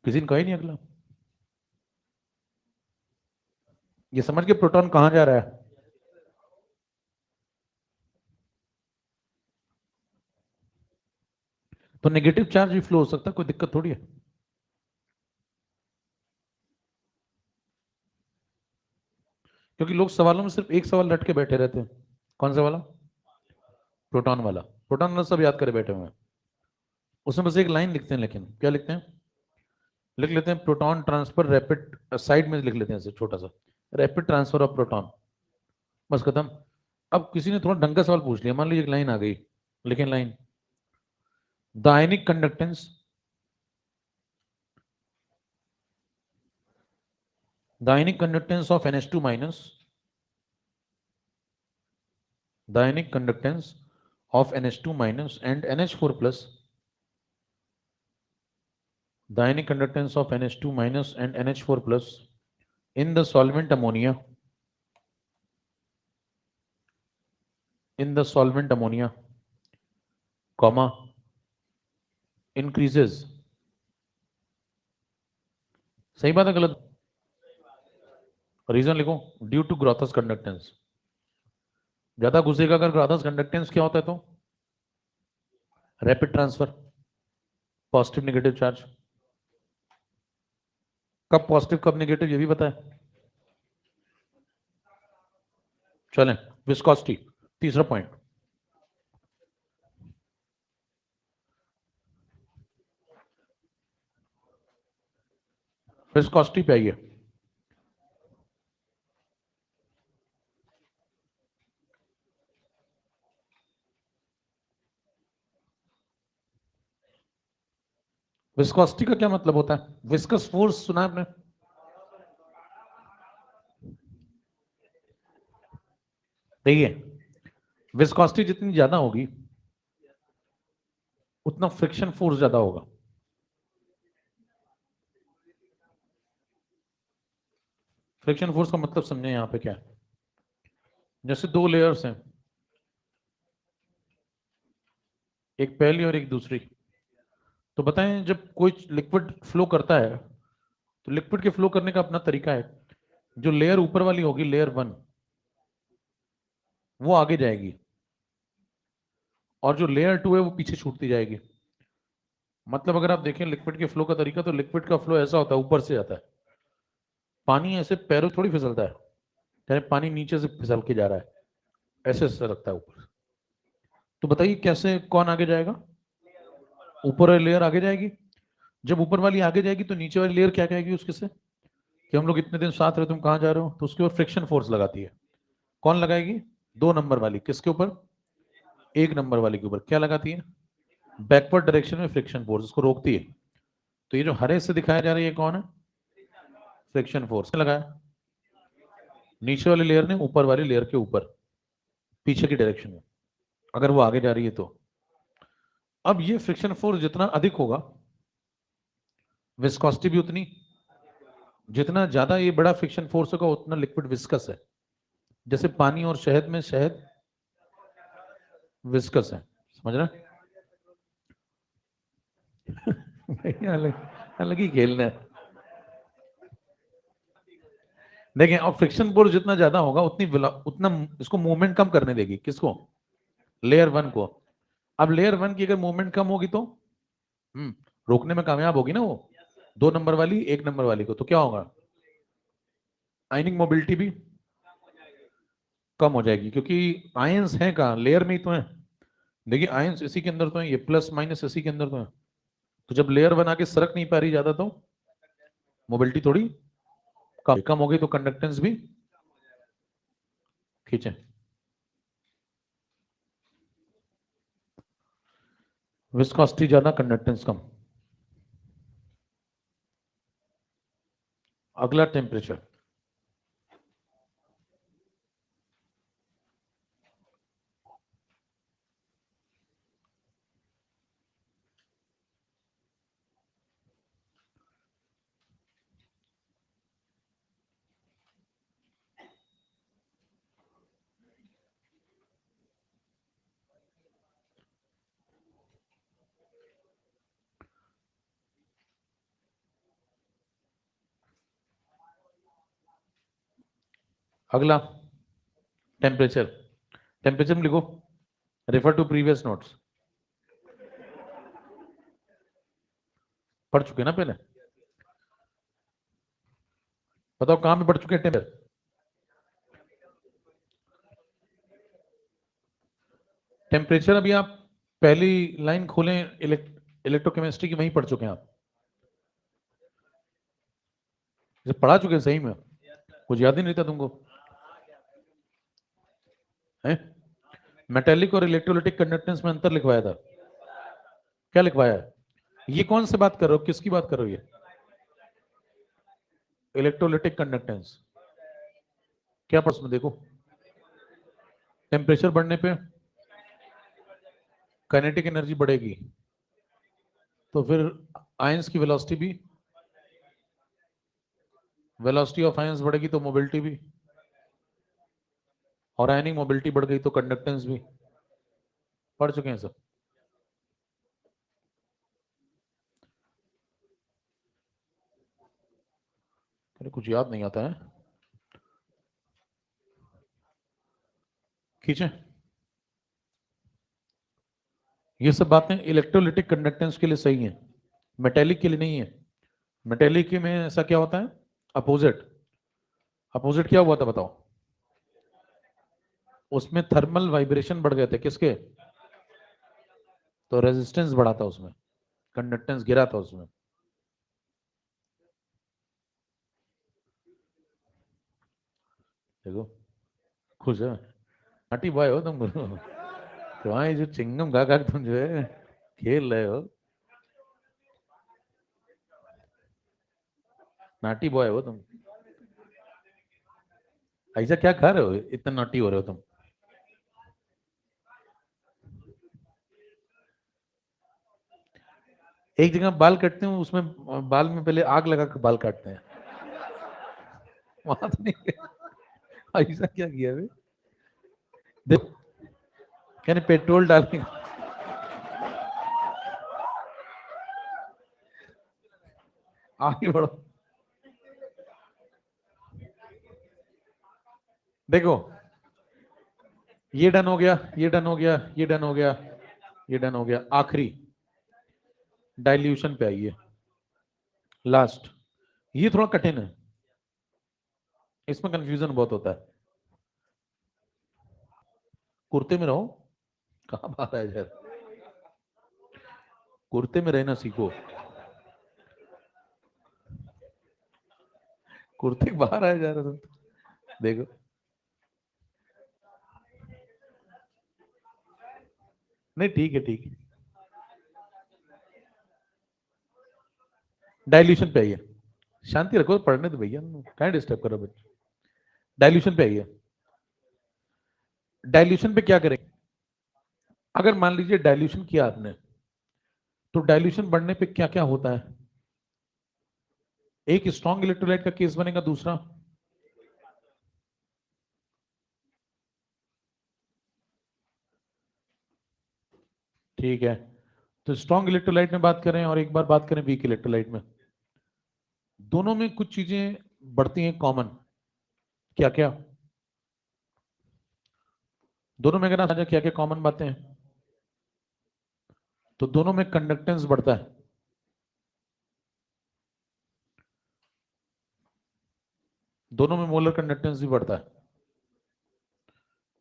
किसी ने कहा ही नहीं अगला। ये समझ के प्रोटॉन कहां जा रहा है, तो नेगेटिव चार्ज भी फ्लो हो सकता है, कोई दिक्कत थोड़ी है। क्योंकि लोग सवालों में सिर्फ एक सवाल रट के बैठे रहते हैं, कौन सा वाला, प्रोटॉन वाला। प्रोटॉन वाला सब याद करे बैठे हुए हैं, उसमें बस एक लाइन लिखते हैं, लेकिन क्या लिखते हैं, लिख लेते हैं प्रोटॉन ट्रांसफर रैपिड, साइड में लिख लेते हैं ऐसे छोटा सा, रैपिड ट्रांसफर ऑफ प्रोटॉन, बस खत्म। अब किसी ने थोड़ा ढंग का सवाल पूछ लिया, मान लीजिए एक लाइन आ गई, लेकिन line, the ionic conductance, the ionic conductance of NH2-, the ionic conductance of NH2- and NH4+ The ionic conductance of NH2 minus and NH4 plus in the solvent ammonia comma increases. सही बात है गलत? Reason लिखो, due to ग्रॉथस conductance. ज्यादा घुसेगा अगर ग्रॉथस conductance क्या होता है तो rapid transfer, positive negative charge. कब पॉजिटिव कब नेगेटिव ये भी पता है। चलें, विस्कोसिटी तीसरा पॉइंट। विस्कोसिटी पे आइए। विस्कोसिटी का क्या मतलब होता है? विस्कस फोर्स सुना है आपने? देखिए, विस्कोसिटी जितनी ज्यादा होगी उतना फ्रिक्शन फोर्स ज्यादा होगा। फ्रिक्शन फोर्स का मतलब समझे यहां पे क्या है। जैसे दो लेयर्स हैं, एक पहली और एक दूसरी, तो बताएं जब कोई लिक्विड फ्लो करता है तो लिक्विड के फ्लो करने का अपना तरीका है। जो लेयर ऊपर वाली होगी, लेयर 1, वो आगे जाएगी और जो लेयर 2 है वो पीछे छूटती जाएगी। मतलब अगर आप देखें लिक्विड के फ्लो का तरीका, तो लिक्विड का फ्लो ऐसा होता है, ऊपर से आता है। पानी ऐसे पैरों थोड़ी फिसलता है, चाहे पानी नीचे से फिसल के जा रहा है, ऐसे ऐसे लगता है ऊपर। तो बताइए कैसे कौन आगे जाएगा? ऊपर वाली लेयर आगे जाएगी। जब ऊपर वाली आगे जाएगी तो नीचे वाली लेयर क्या कहेगी उसके से कि हम लोग इतने दिन साथ रहे, तुम कहां जा रहे हो? तो उसके ऊपर फ्रिक्शन फोर्स लगाती है। कौन लगाएगी? 2 नंबर वाली। किसके ऊपर? 1 नंबर वाली के ऊपर। क्या लगाती है? बैकवर्ड डायरेक्शन में फ्रिक्शन फोर्स, उसको रोकती है। तो ये जो हरे से दिखाया जा रहा है ये कौन है? फ्रिक्शन फोर्स लगाया नीचे वाली लेयर ने ऊपर वाली लेयर के ऊपर, पीछे की डायरेक्शन में, अगर वो आगे जा रही है तो। अब ये फ्रिक्शन फोर्स जितना अधिक होगा, विस्कोसिटी भी उतनी। जितना ज्यादा ये बड़ा फ्रिक्शन फोर्स होगा उतना लिक्विड विस्कस है। जैसे पानी और शहद में शहद विस्कस है, समझ रहे? अलग अलग ही खेलना है। देखें, और फ्रिक्शन फोर्स जितना ज्यादा होगा उतना इसको मूवमेंट कम करने देगी। किसको? लेयर 1 को। अब लेयर 1 की अगर मूवमेंट कम होगी तो रोकने में कामयाब होगी ना वो, 2 नंबर वाली 1 नंबर वाली को। तो क्या होगा? आयनिक मोबिलिटी भी कम हो जाएगी, क्योंकि आयंस हैं कहाँ? लेयर में ही तो है। देखिए, आयंस इसी के अंदर तो है, ये प्लस माइनस इसी के अंदर तो है। तो जब लेयर 1 आके सरक नहीं पा रही ज्यादा तो मोबिलिटी थोड़ी कम हो गई, तो कंडक्टेंस भी खींचे। विस्कोसिटी ज्यादा, कंडक्टेंस कम। अगला टेम्परेचर। अगला टेम्परेचर। टेम्परेचर में लिखो, रेफर टू प्रीवियस नोट्स। पढ़ चुके ना पहले? बताओ कहां पे पढ़ चुके हैं टेम्परेचर? टेम्परेचर अभी आप पहली लाइन खोलें, इलेक्ट्रोकेमिस्ट्री की, वहीं पढ़ चुके हैं आप। जब पढ़ा चुके हैं सही में, कुछ याद ही नहीं था तुमको है? मेटेलिक और इलेक्ट्रोलिटिक कंडक्टेंस में अंतर लिखवाया था। क्या लिखवाया है? ये कौन से बात कर रहे हो, किसकी बात कर रहे हो? ये इलेक्ट्रोलिटिक कंडक्टेंस क्या पढ़ उसमें देखो। टेम्परेचर बढ़ने पे काइनेटिक एनर्जी बढ़ेगी, तो फिर आयंस की वेलोसिटी भी, वेलोसिटी ऑफ आयंस बढ़ेगी तो मोबिलिटी भी, और आयनिक मोबिलिटी बढ़ गई तो कंडक्टेंस भी। पढ़ चुके हैं सब। अरे कुछ याद नहीं आता है, खींचे। ये सब बातें इलेक्ट्रोलिटिक कंडक्टेंस के लिए सही हैं, मेटेलिक के लिए नहीं है। मेटेलिक में ऐसा क्या होता है, अपोजिट। अपोजिट क्या हुआ था बताओ? उसमें थर्मल वाइब्रेशन बढ़ गए थे, किसके? तो रेजिस्टेंस बढ़ा था उसमें, कंडक्टेंस गिरा था उसमें। देखो खुश है, नाटी बॉय हो तुम गुरु। तुम्हारी जो चिंगम गा गा के तुम जो है खेल रहे हो, नाटी बॉय हो तुम। ऐसा क्या खा रहे हो, इतना नाटी हो रहे हो तुम? एक जगह बाल कटते हैं, उसमें बाल में पहले आग लगा कर बाल काटते हैं, वहां तो नहीं किया। ऐसा क्या किया बे? देखो, कहने पेट्रोल डालने, आगे बढ़ो। देखो ये डन हो गया, ये डन हो गया, ये डन हो गया, ये डन हो गया, आखिरी डाइल्यूशन पे आइए, लास्ट। ये थोड़ा कठिन है, इसमें कंफ्यूजन बहुत होता है। कुर्ते में रहो, कहाँ बात है यार, कुर्ते में रहना सीखो, कुर्ते के बाहर आया जा रहा तुम। देखो नहीं, ठीक है ठीक है। डाइल्यूशन पे आइए, शांति रखो, पढ़ने दो भैया, क्या डिस्टर्ब करो बच्चे। डाइल्यूशन पे आइए। डाइल्यूशन पे क्या करेंगे? अगर मान लीजिए डाइल्यूशन किया आपने, तो डाइल्यूशन बढ़ने पे क्या क्या होता है? एक स्ट्रॉन्ग इलेक्ट्रोलाइट का केस बनेगा, दूसरा ठीक है। तो स्ट्रॉन्ग इलेक्ट्रोलाइट में बात करें और एक बार बात करें वीक इलेक्ट्रोलाइट में, दोनों में कुछ चीजें बढ़ती हैं कॉमन। क्या क्या? दोनों में अगर आप क्या क्या कॉमन बातें हैं, तो दोनों में कंडक्टेंस बढ़ता है, दोनों में मोलर कंडक्टेंस भी बढ़ता है,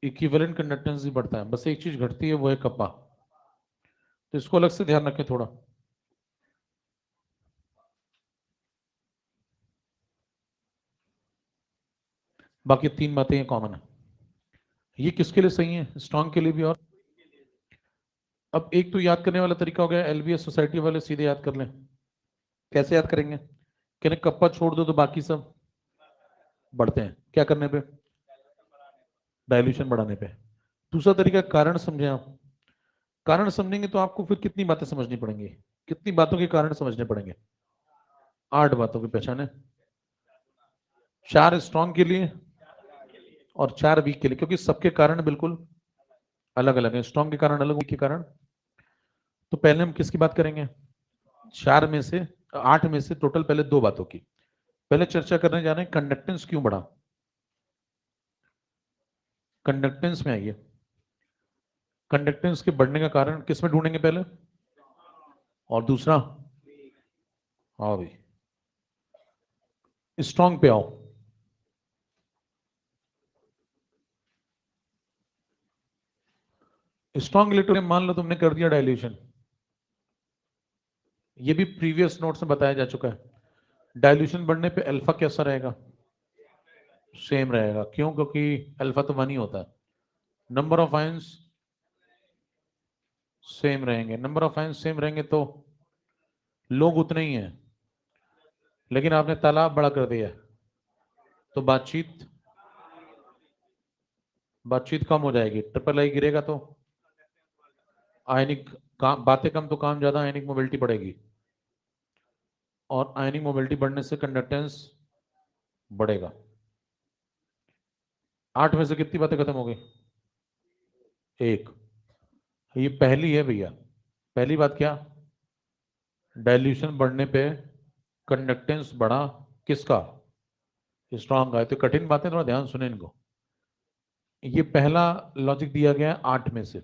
इक्विवेलेंट कंडक्टेंस भी बढ़ता है, बस एक चीज घटती है, वो है कप्पा। तो इसको अलग से ध्यान रखें थोड़ा। बाकी तीन बातें ये कॉमन है। ये किसके लिए सही है? स्ट्रॉन्ग के लिए भी। और अब एक तो याद करने वाला तरीका हो गया, एलबीएस सोसाइटी वाले सीधे याद कर लें। कैसे याद करेंगे? कहने कप्पा छोड़ दो तो बाकी सब बढ़ते हैं, क्या करने पे? डाइल्यूशन बढ़ाने पे। दूसरा तरीका, कारण समझें आप। कारण समझेंगे तो आपको फिर कितनी बातें समझनी पड़ेंगी, कितनी बातों के कारण समझने पड़ेंगे? 8 बातों की पहचाने, 4 स्ट्रॉन्ग के लिए और 4 वीक के लिए, क्योंकि सबके कारण बिल्कुल अलग अलग है, स्ट्रॉन्ग के कारण अलग, वीक के कारण। तो पहले हम किसकी बात करेंगे? 4 में से, 8 में से टोटल पहले 2 बातों की पहले चर्चा करने जा रहे हैं। कंडक्टेंस क्यों बढ़ा? कंडक्टेंस में आइए। कंडक्टेंस के बढ़ने का कारण किस में ढूंढेंगे पहले? और दूसरा, हाँ भाई, स्ट्रॉन्ग पे आओ। स्ट्रॉन्ग इलेक्ट्रोन, मान लो तुमने कर दिया डाइल्यूशन, ये भी प्रीवियस नोट्स में बताया जा चुका है। डाइल्यूशन बढ़ने पे अल्फा कैसा रहेगा? सेम रहेगा। क्यों? क्योंकि अल्फा तो 1 ही होता है। नंबर ऑफ आयंस सेम रहेंगे, नंबर ऑफ आयंस सेम रहेंगे तो लोग उतने ही हैं, लेकिन आपने तालाब बड़ा कर दिया तो बातचीत, बातचीत कम हो जाएगी। ट्रिपल आई गिरेगा तो आयनिक काम, बातें कम तो काम ज्यादा, आयनिक मोबिलिटी बढ़ेगी। और आयनिक मोबिलिटी बढ़ने से कंडक्टेंस बढ़ेगा। 8 में से कितनी बातें खत्म हो गई? एक। ये पहली है भैया। पहली बात क्या? डाइल्यूशन बढ़ने पे कंडक्टेंस बढ़ा, किसका? स्ट्रॉन्ग है। तो कठिन बातें थोड़ा ध्यान सुने इनको। ये पहला लॉजिक दिया गया है 8 में से।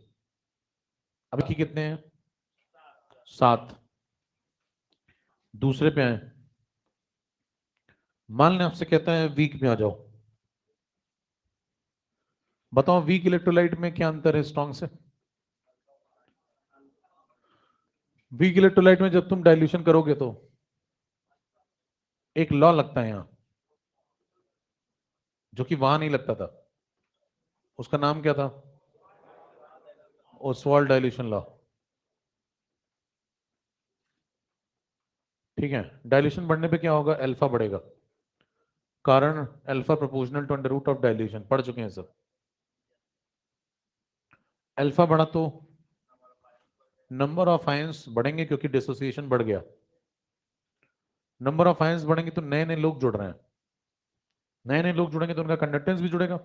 अब की कितने हैं? 7। दूसरे पे आए। मान लें आपसे कहता है वीक में आ जाओ, बताओ वीक इलेक्ट्रोलाइट में क्या अंतर है स्ट्रॉन्ग से? वीक इलेक्ट्रोलाइट में जब तुम डाइल्यूशन करोगे तो एक लॉ लगता है यहां, जो कि वहां नहीं लगता था। उसका नाम क्या था? Oswald dilution law. ठीक है। डाइल्यूशन बढ़ने पे क्या होगा? अल्फा बढ़ेगा। कारण alpha proportional to under root of dilution, पढ़ चुके हैं सब। अल्फा बढ़ा तो नंबर ऑफ आयंस बढ़ेंगे क्योंकि डिसोसिएशन बढ़ गया। नंबर ऑफ आयंस बढ़ेंगे तो नए नए लोग जुड़ रहे हैं। नए नए लोग जुड़ेंगे तो उनका कंडक्टेंस भी जुड़ेगा।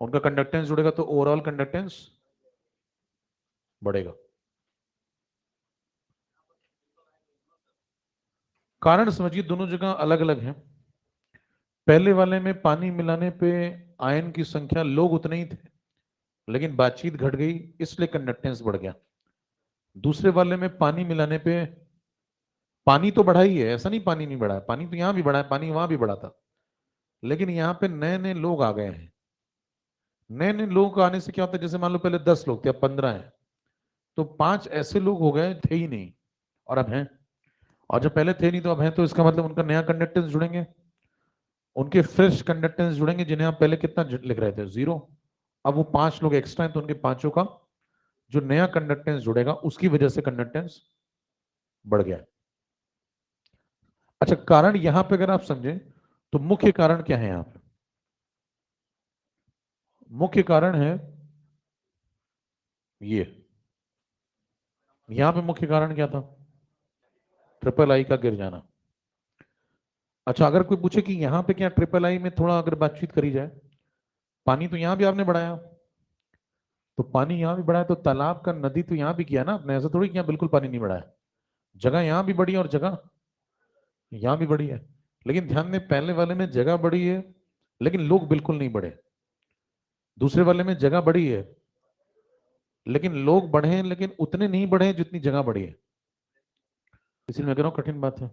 उनका कंडक्टेंस जुड़ेगा तो ओवरऑल कंडक्टेंस बढ़ेगा। कारण समझिए दोनों जगह अलग अलग हैं। पहले वाले में पानी मिलाने पे आयन की संख्या लोग उतने ही थे, लेकिन बातचीत घट गई इसलिए कंडक्टेंस बढ़ गया। दूसरे वाले में पानी मिलाने पे पानी तो बढ़ा ही है, ऐसा नहीं पानी नहीं बढ़ा है, पानी तो यहां भी बढ़ा है, पानी वहां भी बढ़ा था, लेकिन यहाँ पे नए नए लोग आ गए हैं। नए नए लोग आने से क्या होता है, जैसे मान लो पहले 10 लोग थे अब 15 हैं, तो 5 ऐसे लोग हो गए थे ही नहीं और अब हैं। और जब पहले थे नहीं तो अब हैं, तो इसका मतलब उनका नया कंडक्टेंस जुड़ेंगे, उनके फ्रेश कंडक्टेंस जुड़ेंगे, जिन्हें आप पहले कितना लिख रहे थे? 0। अब वो 5 लोग एक्स्ट्रा हैं तो उनके पांचों का जो नया कंडक्टेंस जुड़ेगा उसकी वजह से कंडक्टेंस बढ़ गया। अच्छा, कारण यहां पे अगर आप समझें तो मुख्य कारण क्या है यहां पे? मुख्य कारण है ये। यहां पे मुख्य कारण क्या था? ट्रिपल आई का गिर जाना। अच्छा, अगर कोई पूछे कि यहां पे क्या ट्रिपल आई में थोड़ा अगर बातचीत करी जाए, पानी तो यहां भी आपने बढ़ाया, तो पानी यहां भी बढ़ाया तो तालाब का नदी तो यहां भी किया ना आपने, ऐसा थोड़ी किया बिल्कुल पानी नहीं बढ़ाया। जगह यहां भी बढ़ी है और जगह यहां भी बढ़ी है। लेकिन ध्यान दें, पहले वाले में जगह बढ़ी है लेकिन लोग बिल्कुल नहीं बढ़े। दूसरे वाले में जगह बढ़ी है लेकिन लोग बढ़े हैं, लेकिन उतने नहीं बढ़े हैं जितनी जगह बढ़ी है। इसलिए मैं कह रहा हूं कठिन बात है,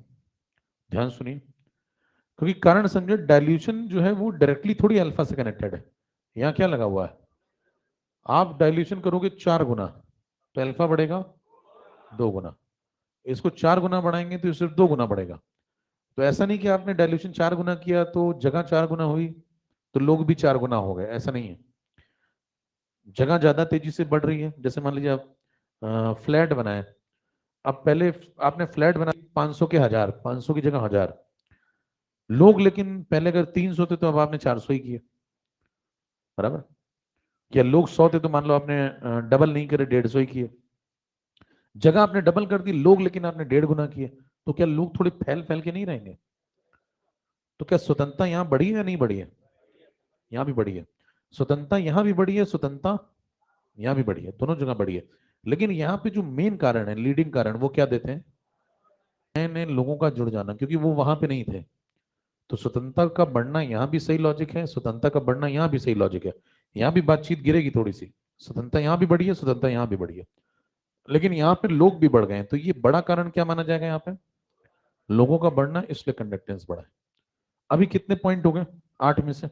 ध्यान सुनिए। क्योंकि कारण समझो, डाइल्यूशन जो है वो डायरेक्टली थोड़ी अल्फा से कनेक्टेड है। यहां क्या लगा हुआ है? आप डाइल्यूशन करोगे 4 गुना तो अल्फा बढ़ेगा 2 गुना, इसको 4 गुना बढ़ाएंगे तो सिर्फ 2 गुना बढ़ेगा। तो ऐसा नहीं कि आपने डाइल्यूशन 4 गुना किया तो जगह 4 गुना हुई तो लोग भी 4 गुना हो गए, ऐसा नहीं है। जगह ज्यादा तेजी से बढ़ रही है। जैसे मान लीजिए आप फ्लैट बनाए, अब पहले आपने फ्लैट बनाया 500 के 1000, 500 की जगह 1000 लोग, लेकिन पहले अगर 300 थे तो अब आपने 400 ही किए, बराबर? या लोग 100 थे तो मान लो आपने डबल नहीं करे, 150 ही किए। जगह आपने डबल कर दी, लोग लेकिन आपने 1.5 गुना किए, तो क्या लोग थोड़े फैल फैल के नहीं रहेंगे? तो क्या स्वतंत्रता यहाँ बढ़ी है या नहीं बढ़ी है? यहाँ भी बढ़ी है। स्वतंत्रता यहाँ भी बढ़ी है, स्वतंत्रता यहाँ भी बढ़ी है, दोनों जगह बढ़ी है। लेकिन यहाँ पे जो मेन कारण है, लीडिंग कारण, वो क्या देते हैं? नए नए लोगों का जुड़ जाना, क्योंकि वो वहां पे नहीं थे। तो स्वतंत्रता का बढ़ना यहाँ भी सही लॉजिक है, स्वतंत्रता का बढ़ना यहाँ भी सही लॉजिक है। यहाँ भी बातचीत गिरेगी थोड़ी सी। स्वतंत्रता यहाँ भी बढ़ी है, स्वतंत्रता यहाँ भी बढ़ी है, लेकिन यहाँ पे लोग भी बढ़ गए हैं, तो ये बड़ा कारण क्या माना जाएगा यहाँ पे? लोगों का बढ़ना, इसलिए कंडक्टेंस बढ़ा है। अभी कितने पॉइंट हो गए 8 में से?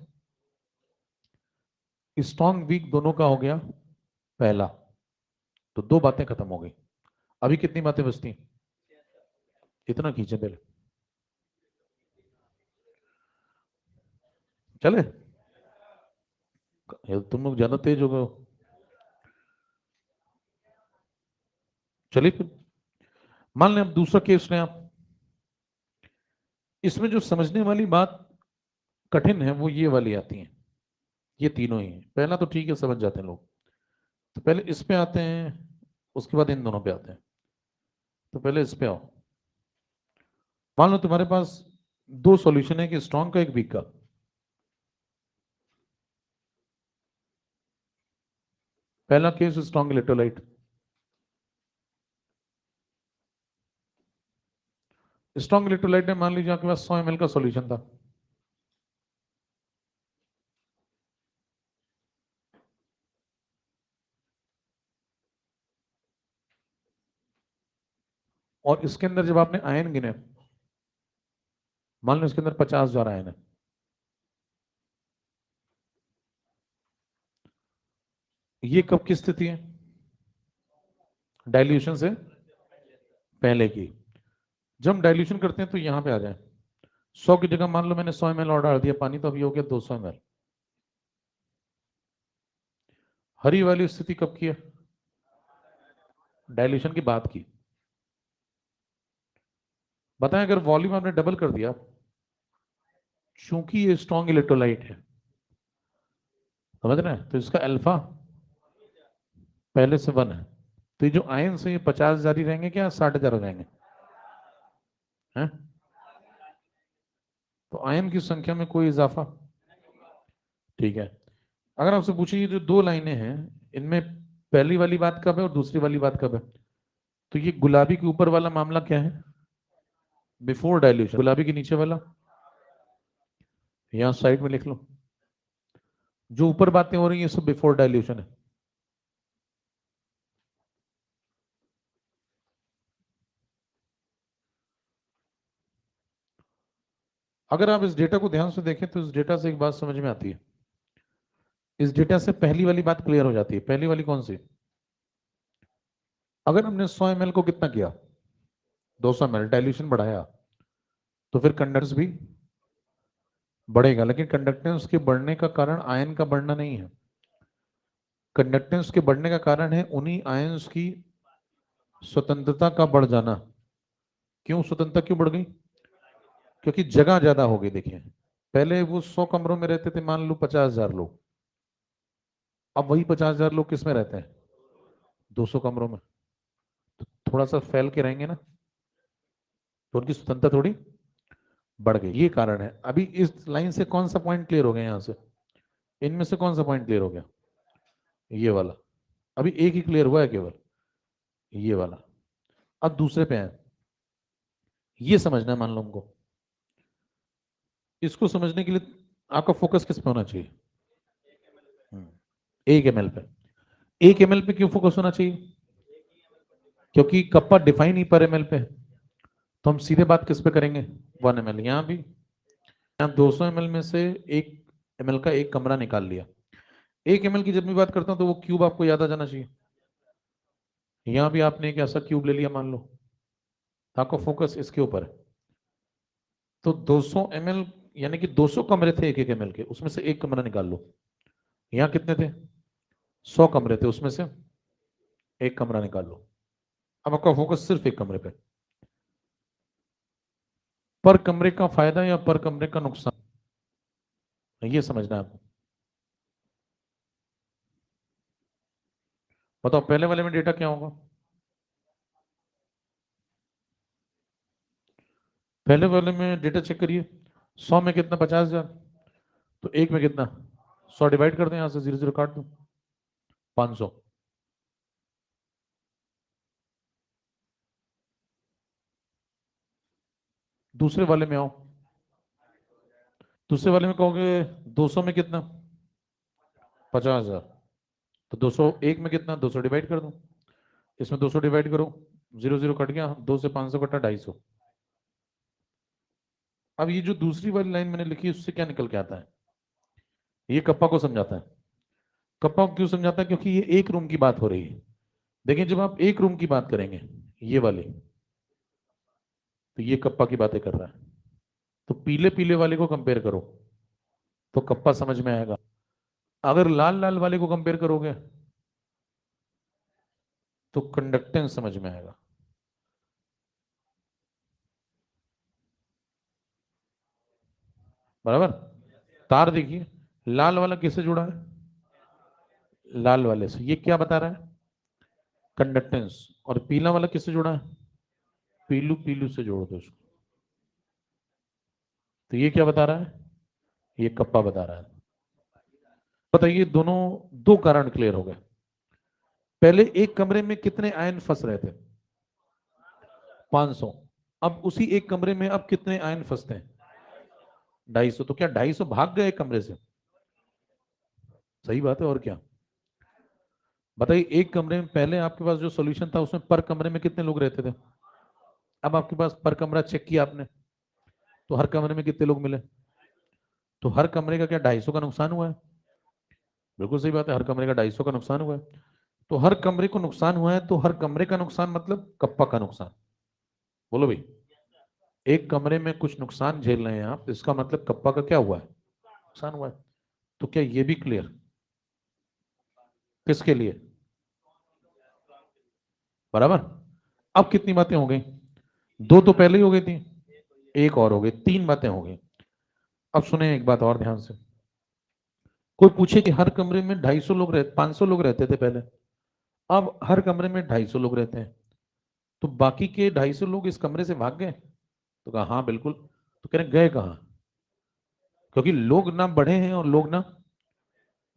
स्ट्रॉन्ग वीक दोनों का हो गया पहला, तो 2 बातें खत्म हो गई। अभी कितनी बातें बचती हैं? इतना खींचे पहले, चले? तुम लोग ज्यादा तेज हो गए हो। चलिए फिर मान लें अब दूसरा केस लें आप। इसमें जो समझने वाली बात कठिन है वो ये वाली आती है। ये तीनों ही है। पहला तो ठीक है, समझ जाते हैं लोग। तो पहले इस पे आते हैं, उसके बाद इन दोनों पे आते हैं। तो पहले इस पे आओ। मान लो तुम्हारे पास दो सॉल्यूशन है, कि स्ट्रॉन्ग का एक वीक का। पहला case strong electrolyte. Strong electrolyte में मान लीजिए आपके पास 100 ml का सॉल्यूशन था। और इसके अंदर जब आपने आयन गिने, मान लो इसके अंदर 50,000 आयन है। ये कब की स्थिति है? डाइल्यूशन से पहले की। जब हम डाइल्यूशन करते हैं तो यहां पे आ जाए। 100 की जगह मान लो मैंने 100 ml और डाल दिया पानी, तो अभी हो गया 200 ml। हरी वाली स्थिति कब की है? डाइल्यूशन की बात की। बताएं, अगर वॉल्यूम आपने डबल कर दिया, चूंकि ये स्ट्रॉन्ग इलेक्ट्रोलाइट है, समझ रहे हैं, तो इसका अल्फा पहले से 1 है। तो ये जो आयन से ये 50 जारी रहेंगे क्या 60,000 हो जाएंगे? हैं? तो आयन की संख्या में कोई इजाफा? ठीक है। अगर आपसे पूछे ये जो दो लाइनें हैं, इनमें पहली वाली बात कब है और दूसरी वाली बात कब है, तो ये गुलाबी के ऊपर वाला मामला क्या है? Before dilution. गुलाबी के नीचे वाला यहाँ साइड में लिख लो। जो ऊपर बातें हो रही है सब बिफोर डाइल्यूशन है। अगर आप इस डेटा को ध्यान से देखें तो इस डेटा से एक बात समझ में आती है। इस डेटा से पहली वाली बात क्लियर हो जाती है। पहली वाली कौन सी? अगर हमने 100 ml को कितना किया, 200 ml डाइल्यूशन बढ़ाया, तो फिर कंडक्टेंस भी बढ़ेगा। लेकिन कंडक्टेंस के बढ़ने का कारण आयन का बढ़ना नहीं है। कंडक्टेंस के बढ़ने का कारण है उन्हीं आयंस की स्वतंत्रता का बढ़ जाना। क्यों स्वतंत्रता क्यों बढ़ गई? क्योंकि जगह ज्यादा हो गई। देखिए, पहले वो 100 कमरों में रहते थे, मान लो 50,000 लोग। अब वही 50,000 लोग किस में रहते हैं? 200 कमरों में। तो थोड़ा सा फैल के रहेंगे ना, तो उनकी स्वतंत्रता थोड़ी बढ़ गई। ये कारण है। अभी इस लाइन से कौन सा पॉइंट क्लियर हो गया? यहाँ से इनमें से कौन सा पॉइंट क्लियर हो गया? ये वाला। अभी एक ही क्लियर हुआ है केवल, ये वाला। अब दूसरे पे है। ये समझना है, मान लो हमको। इसको समझने के लिए आपका फोकस किस पे होना चाहिए? 1 ml पे। 1 ml पे क्यों फोकस होना चाहिए? क्योंकि कप्पा डिफाइन ही पर एमएल पे है। तो हम सीधे बात किस पे करेंगे? 1 ml। यहाँ भी, यहाँ 200 ml में से 1 ml का एक कमरा निकाल लिया। 1 ml की जब मैं बात करता हूँ तो वो क्यूब आपको याद आ जाना चाहिए। यहाँ भी आपने एक ऐसा क्यूब ले लिया मान लो, तो आपका फोकस इसके ऊपर है। तो 200 ml यानी कि 200 कमरे थे 1 ml के, उसमें से एक कमरा निकाल लो। यहाँ कितने थे? 100 कमरे थे, उसमें से एक कमरा निकाल लो। अब आपका फोकस सिर्फ एक कमरे पे। पर कमरे का फायदा या पर कमरे का नुकसान, ये समझना है आपको। बताओ, पहले वाले में डेटा क्या होगा? पहले वाले में डेटा चेक करिए। 100 में कितना? 50,000। तो एक में कितना? 100 डिवाइड कर दें, यहां से 0 0 काट दो, 500। दूसरे वाले में आओ। दूसरे वाले में कहोगे 200 में कितना? 50,000। तो 200 एक में कितना? 200 डिवाइड कर दो। इसमें 200 डिवाइड करो, 0 0 कट गया, 2 से 500 कटा 250। अब ये जो दूसरी वाली लाइन मैंने लिखी उससे क्या निकल के आता है? ये कप्पा को समझाता है। कप्पा को क्यों समझाता है? क्योंकि ये एक रूम की बात हो रही है। देखिए, जब आप एक रूम की बात करेंगे, ये वाली, तो ये कप्पा की बातें कर रहा है। तो पीले पीले वाले को कंपेयर करो तो कप्पा समझ में आएगा। अगर लाल लाल वाले को कंपेयर करोगे तो कंडक्टेंस समझ में आएगा। बराबर। तार देखिए, लाल वाला किससे जुड़ा है? लाल वाले से। ये क्या बता रहा है? कंडक्टेंस। और पीला वाला किससे जुड़ा है? पीलू पीलू से जोड़ दो इसको। तो ये क्या बता रहा है, ये कप्पा बता रहा है। बताइए दोनों दो कारण क्लियर हो गए। पहले एक कमरे में कितने आयन फंस रहे थे, 500। अब उसी एक कमरे में अब कितने आयन फंसते हैं, 250। तो क्या 250 भाग गए कमरे से, सही बात है, और क्या। बताइए एक कमरे में पहले आपके पास जो सॉल्यूशन था उसमें पर कमरे में कितने लोग रहते थे, अब आपके पास पर कमरा चेक किया आपने तो हर कमरे में कितने लोग मिले, तो हर कमरे का क्या 250 का नुकसान हुआ है, बिल्कुल सही बात है, हर कमरे का 250 का नुकसान हुआ है। तो हर कमरे को नुकसान हुआ है, तो हर कमरे का नुकसान मतलब कप्पा का नुकसान। बोलो भाई, एक कमरे में कुछ नुकसान झेल रहे हैं आप, इसका मतलब कप्पा का क्या हुआ है, नुकसान हुआ है। तो क्या ये भी क्लियर, किसके लिए, बराबर। अब कितनी बातें हो गई, दो तो पहले ही हो गई थी, एक और हो गई, 3 बातें हो गई। अब सुने एक बात और ध्यान से, कोई पूछे कि हर कमरे में 250 लोग रहते, 500 लोग रहते थे पहले, अब हर कमरे में 250 लोग रहते हैं, तो बाकी के 250 लोग इस कमरे से भाग गए, तो कहा हाँ बिल्कुल। तो कह रहे गए कहाँ, क्योंकि लोग ना बढ़े हैं और लोग ना,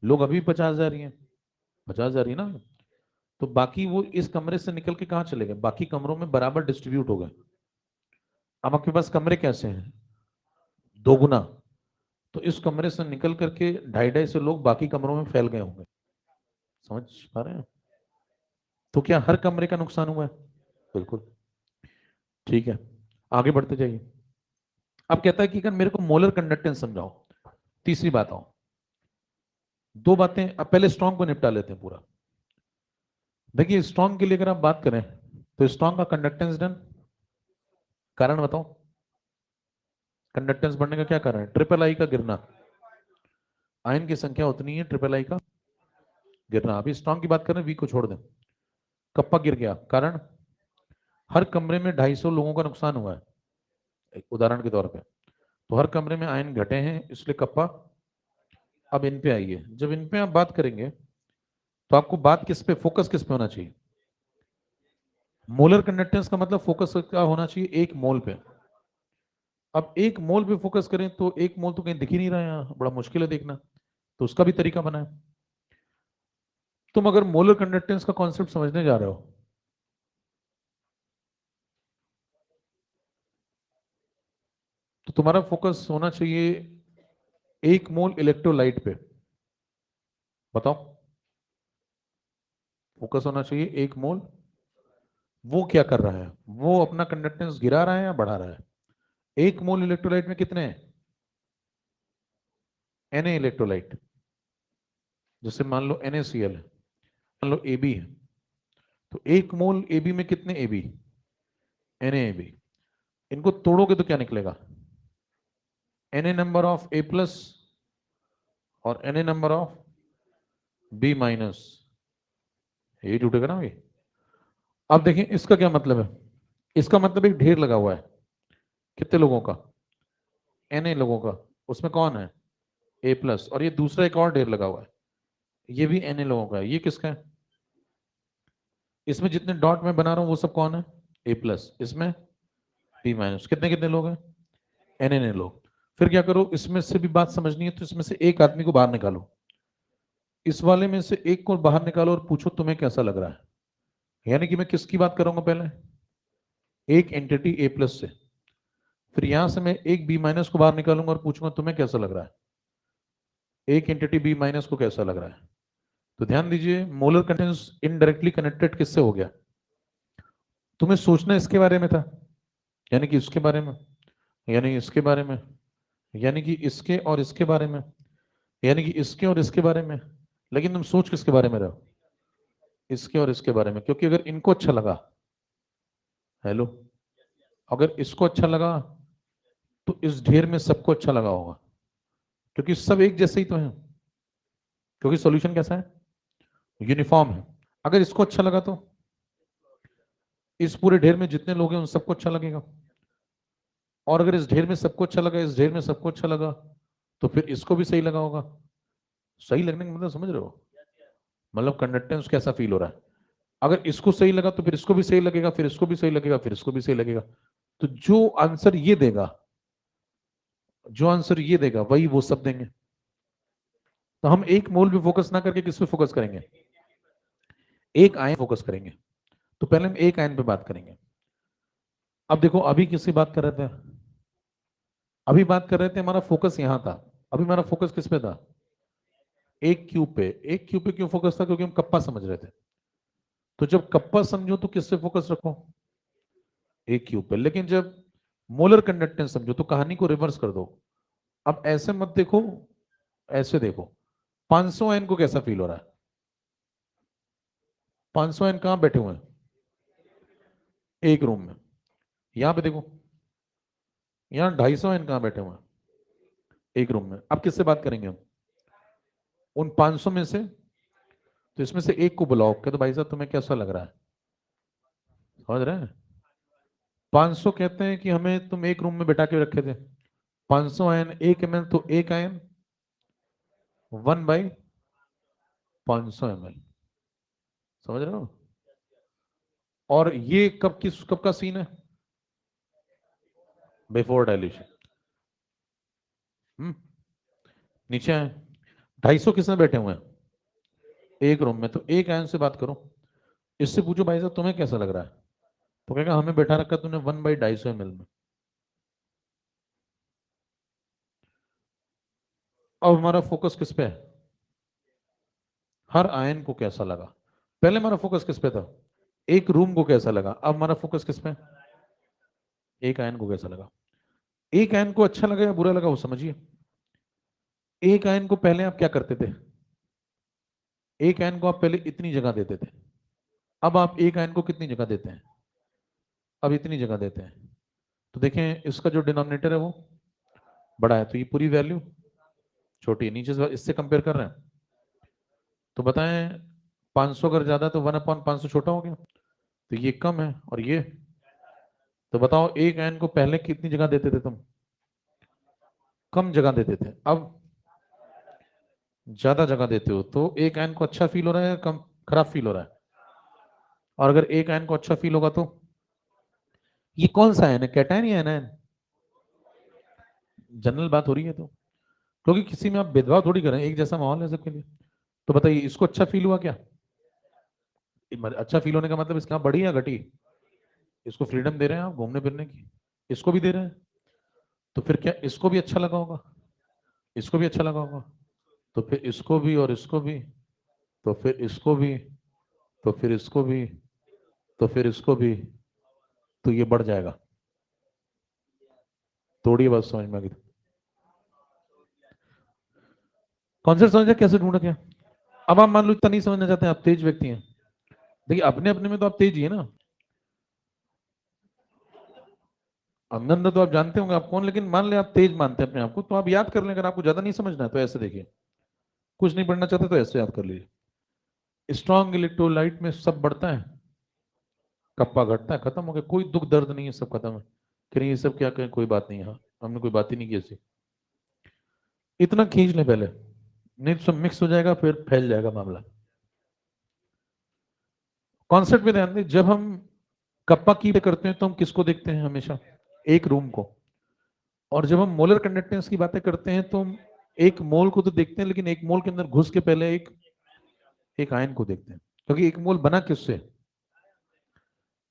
लोग अभी 50,000 ही हैं, 50,000 ही ना। तो बाकी वो इस कमरे से निकल के कहाँ चले गए, बाकी कमरों में बराबर डिस्ट्रीब्यूट हो गए। अब आपके पास कमरे कैसे हैं, 2 गुना। तो इस कमरे से निकल करके 250 से लोग बाकी कमरों में फैल गए होंगे, समझ पा रहे हैं। तो क्या हर कमरे का नुकसान हुआ है, बिल्कुल, ठीक है। आगे बढ़ते जाइए। अब कहता है कि अगर मेरे को मोलर कंडक्टेंस समझाओ, तीसरी बात आओ, दो बातें। अब पहले स्ट्रॉन्ग को निपटा लेते हैं पूरा। देखिए स्ट्रॉन्ग के लिए अगर आप बात करें तो स्ट्रॉन्ग का कंडक्टेंस डन, कारण बताओ, कंडक्टेंस बढ़ने का क्या कारण है, ट्रिपल आई का गिरना, आयन की संख्या उतनी है, ट्रिपल आई का गिरना। अभी स्ट्रॉन्ग की बात करें, वीक को छोड़ दें। कप्पा गिर गया, कारण हर कमरे में 250 लोगों का नुकसान हुआ है, एक उदाहरण के तौर पे। तो हर कमरे में आयन घटे हैं, इसलिए कप्पा। अब इन पे आइए, जब इन पे आप बात करेंगे तो आपको बात किस पे, फोकस किस पे होना चाहिए, मोलर कंडक्टेंस का मतलब फोकस क्या होना चाहिए, एक मोल पे। अब एक मोल पे फोकस करें तो एक मोल तो कहीं दिख ही नहीं रहा है, यहाँ बड़ा मुश्किल है देखना, तो उसका भी तरीका बना है। तुम अगर मोलर कंडक्टेंस का कॉन्सेप्ट समझने जा रहे हो, तो तुम्हारा फोकस होना चाहिए एक मोल इलेक्ट्रोलाइट पे। बताओ, फोकस होना चाहिए एक मोल, वो क्या कर रहा है, वो अपना कंडक्टेंस गिरा रहा है या बढ़ा रहा है। एक मोल इलेक्ट्रोलाइट में कितने हैं, Na इलेक्ट्रोलाइट, जैसे मान लो NaCl है, मान लो Ab है, तो एक मोल Ab में कितने Ab, NaAb। इनको तोड़ोगे तो क्या निकलेगा, Na number of A plus और Na number of B minus, यही टूटेगा ना ये। अब देखिए इसका क्या मतलब है, इसका मतलब एक ढेर लगा हुआ है, कितने लोगों का, Na लोगों का, उसमें कौन है, A प्लस, और ये दूसरा एक और ढेर लगा हुआ है, ये भी Na लोगों का है, ये किसका है, इसमें जितने डॉट मैं बना रहा हूं वो सब कौन है, A प्लस, इसमें B माइनस, कितने कितने लोग हैं, Na लोग। फिर क्या करो, इसमें से भी बात समझनी है तो इसमें से एक आदमी को बाहर निकालो, इस वाले में से एक को बाहर निकालो और पूछो तुम्हें कैसा लग रहा है। यानी कि मैं किसकी बात करूंगा पहले, एक एंटिटी A प्लस से, फिर यहां से मैं एक B माइनस को बाहर निकालूंगा और पूछूंगा तुम्हें कैसा लग रहा है, एक एंटिटी B माइनस को कैसा लग रहा है। तो ध्यान दीजिए, मोलर कंटेंस इनडायरेक्टली कनेक्टेड किससे हो गया, तुम्हें सोचना इसके बारे में था, यानी कि इसके बारे में, यानी इसके बारे में, यानी कि इसके और इसके बारे में, यानी कि इसके और इसके बारे में, लेकिन तुम सोच किसके बारे में रहो, इसके और इसके बारे में। क्योंकि अगर इनको अच्छा लगा, हेलो, अगर इसको अच्छा लगा तो इस ढेर में सबको अच्छा लगा होगा, क्योंकि सब एक जैसे ही तो हैं, क्योंकि सॉल्यूशन कैसा है, यूनिफॉर्म है। अगर इसको अच्छा लगा तो इस पूरे ढेर में जितने लोग हैं उन सबको अच्छा लगेगा, और अगर इस ढेर में सबको अच्छा लगा, इस ढेर में सबको अच्छा लगा, तो फिर इसको भी सही लगा होगा। सही लगने का मतलब समझ रहे हो, मतलब कंडक्टेंस कैसा फील हो रहा है, अगर इसको सही लगा तो फिर इसको भी सही लगेगा, फिर इसको भी सही लगेगा, फिर इसको भी सही लगेगा। तो जो आंसर ये देगा जो आंसर ये देगा वही वो सब देंगे। तो हम एक मोल पे फोकस ना करके किस पे फोकस करेंगे, एक आयन फोकस करेंगे। तो पहले हम एक आयन पे बात करेंगे। अब देखो अभी किससे बात कर रहे थे, अभी बात कर रहे थे हमारा फोकस यहां था, अभी हमारा फोकस किस पे था, एक क्यूब पे। एक क्यूब पे क्यों फोकस था, क्योंकि हम कप्पा समझ रहे थे। तो जब कप्पा समझो तो किस पे फोकस रखो, एक क्यूब पे। लेकिन जब मोलर कंडक्टेंस समझो तो कहानी को रिवर्स कर दो। अब ऐसे मत देखो, ऐसे देखो। 500 आयन को कैसा फील हो रहा है, 500 आयन कहां बैठे हुए हैं, एक रूम में। यहां पे देखो, यहां 250 आयन कहां बैठे हुए हैं, एक रूम में। अब किससे बात करेंगे हम, उन 500 में से। तो इसमें से एक को बुलाओ, कहते तो भाई साहब तुम्हें कैसा लग रहा है, समझ रहे हैं। 500 कहते हैं कि हमें तुम एक रूम में बैठा के रखे थे। 500 आयन 1 ml, तो एक आयन 1/500 ml, समझ रहे हो। और ये कब का सीन है, बिफोर डायल्यूशन। नीचे आए, 250 किसमें बैठे हुए हैं, एक रूम में। तो एक आयन से बात करो, इससे पूछो भाई साहब तुम्हें कैसा लग रहा है, तो कहेगा हमें बैठा रखा तूने 1/250 ml में। अब हमारा फोकस किस पे है, हर आयन को कैसा लगा। पहले हमारा फोकस किस पे था, एक रूम को कैसा लगा। अब हमारा फोकस किस पे है, एक आयन को कैसा लगा। एक आयन को अच्छा लगा या बुरा लगा वो समझिए। एक आयन को पहले आप क्या करते थे, एक आयन को आप पहले इतनी जगह देते थे, अब आप एक आयन को कितनी जगह देते हैं, अब इतनी जगह देते हैं। तो देखें इसका जो डिनोमिनेटर है वो बड़ा है, तो ये पूरी वैल्यू छोटी है। नीचे से इससे कंपेयर कर रहे हैं, तो बताएं 500 अगर ज्यादा तो 1/500 छोटा हो गया, तो ये कम है और ये। तो बताओ एक आयन को पहले कितनी जगह देते थे तुम, कम जगह देते थे, अब ज्यादा जगह देते हो। तो एक आयन को अच्छा फील हो रहा है या कम खराब फील हो रहा है। और अगर एक आयन को अच्छा फील होगा तो ये कौन सा आयन है, कैटायन या एनायन, जनरल बात हो रही है। तो क्योंकि किसी में आप भेदभाव थोड़ी करें, एक जैसा माहौल है सबके लिए। तो बताइए इसको अच्छा फील हुआ क्या, अच्छा फील होने का मतलब इसका बढ़ी या घटी, इसको फ्रीडम दे रहे हैं आप घूमने फिरने की, इसको भी दे रहे हैं। तो फिर क्या इसको भी अच्छा लगा होगा, इसको भी अच्छा लगा होगा। तो फिर इसको भी और इसको भी, तो फिर इसको भी, तो फिर इसको भी, तो फिर इसको भी। तो ये बढ़ जाएगा। थोड़ी बात समझ में आ गई, कॉन्सेप्ट समझ कैसे ढूंढा क्या। अब आप मान लो इतना नहीं समझना चाहते हैं, आप तेज व्यक्ति हैं। देखिए अपने अपने में तो आप तेज ही है ना, अंदर अंदर तो आप जानते होंगे आप कौन। लेकिन मान ले आप तेज मानते हैं अपने आप को, तो आप याद कर लें। अगर आपको ज्यादा नहीं समझना है तो ऐसे देखिए, कुछ नहीं पढ़ना चाहते तो ऐसे याद कर लीजिए। स्ट्रॉन्ग इलेक्ट्रोलाइट में सब बढ़ता है, कप्पा घटता है, खत्म हो गया। कोई दुख दर्द नहीं है, सब खत्म है। कि नहीं ये सब क्या कहें, कोई बात नहीं है, हाँ हमने कोई बात ही नहीं की ऐसी। इतना खींच ले पहले, नहीं तो सब मिक्स हो जाएगा, फिर फैल जाएगा मामला। कॉन्सेप्ट में ध्यान दें, जब हम कप्पा की करते हैं तो हम किसको देखते हैं हमेशा, एक रूम को। और जब हम मोलर कंडक्टेंस की बातें करते हैं तो हम एक मोल को तो देखते हैं, लेकिन एक मोल के अंदर घुस के पहले एक एक आयन को देखते हैं। क्योंकि एक मोल बना किससे,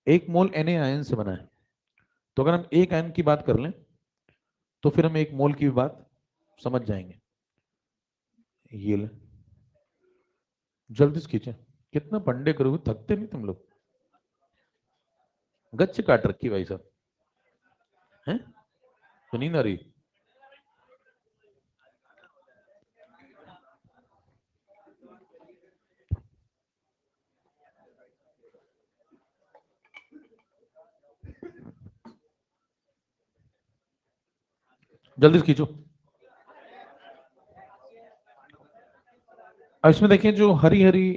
एक मोल Na आयन से बना है। तो अगर हम एक आयन की बात कर लें तो फिर हम एक मोल की भी बात समझ जाएंगे। ये ले, जल्दी से खींचे, कितना पंडे करोगे, थकते नहीं तुम लोग, गच्छ काट रखी भाई साहब हैं, तो नींद आ रही। जल्दी से खींचो। अब इसमें देखें जो हरी हरी,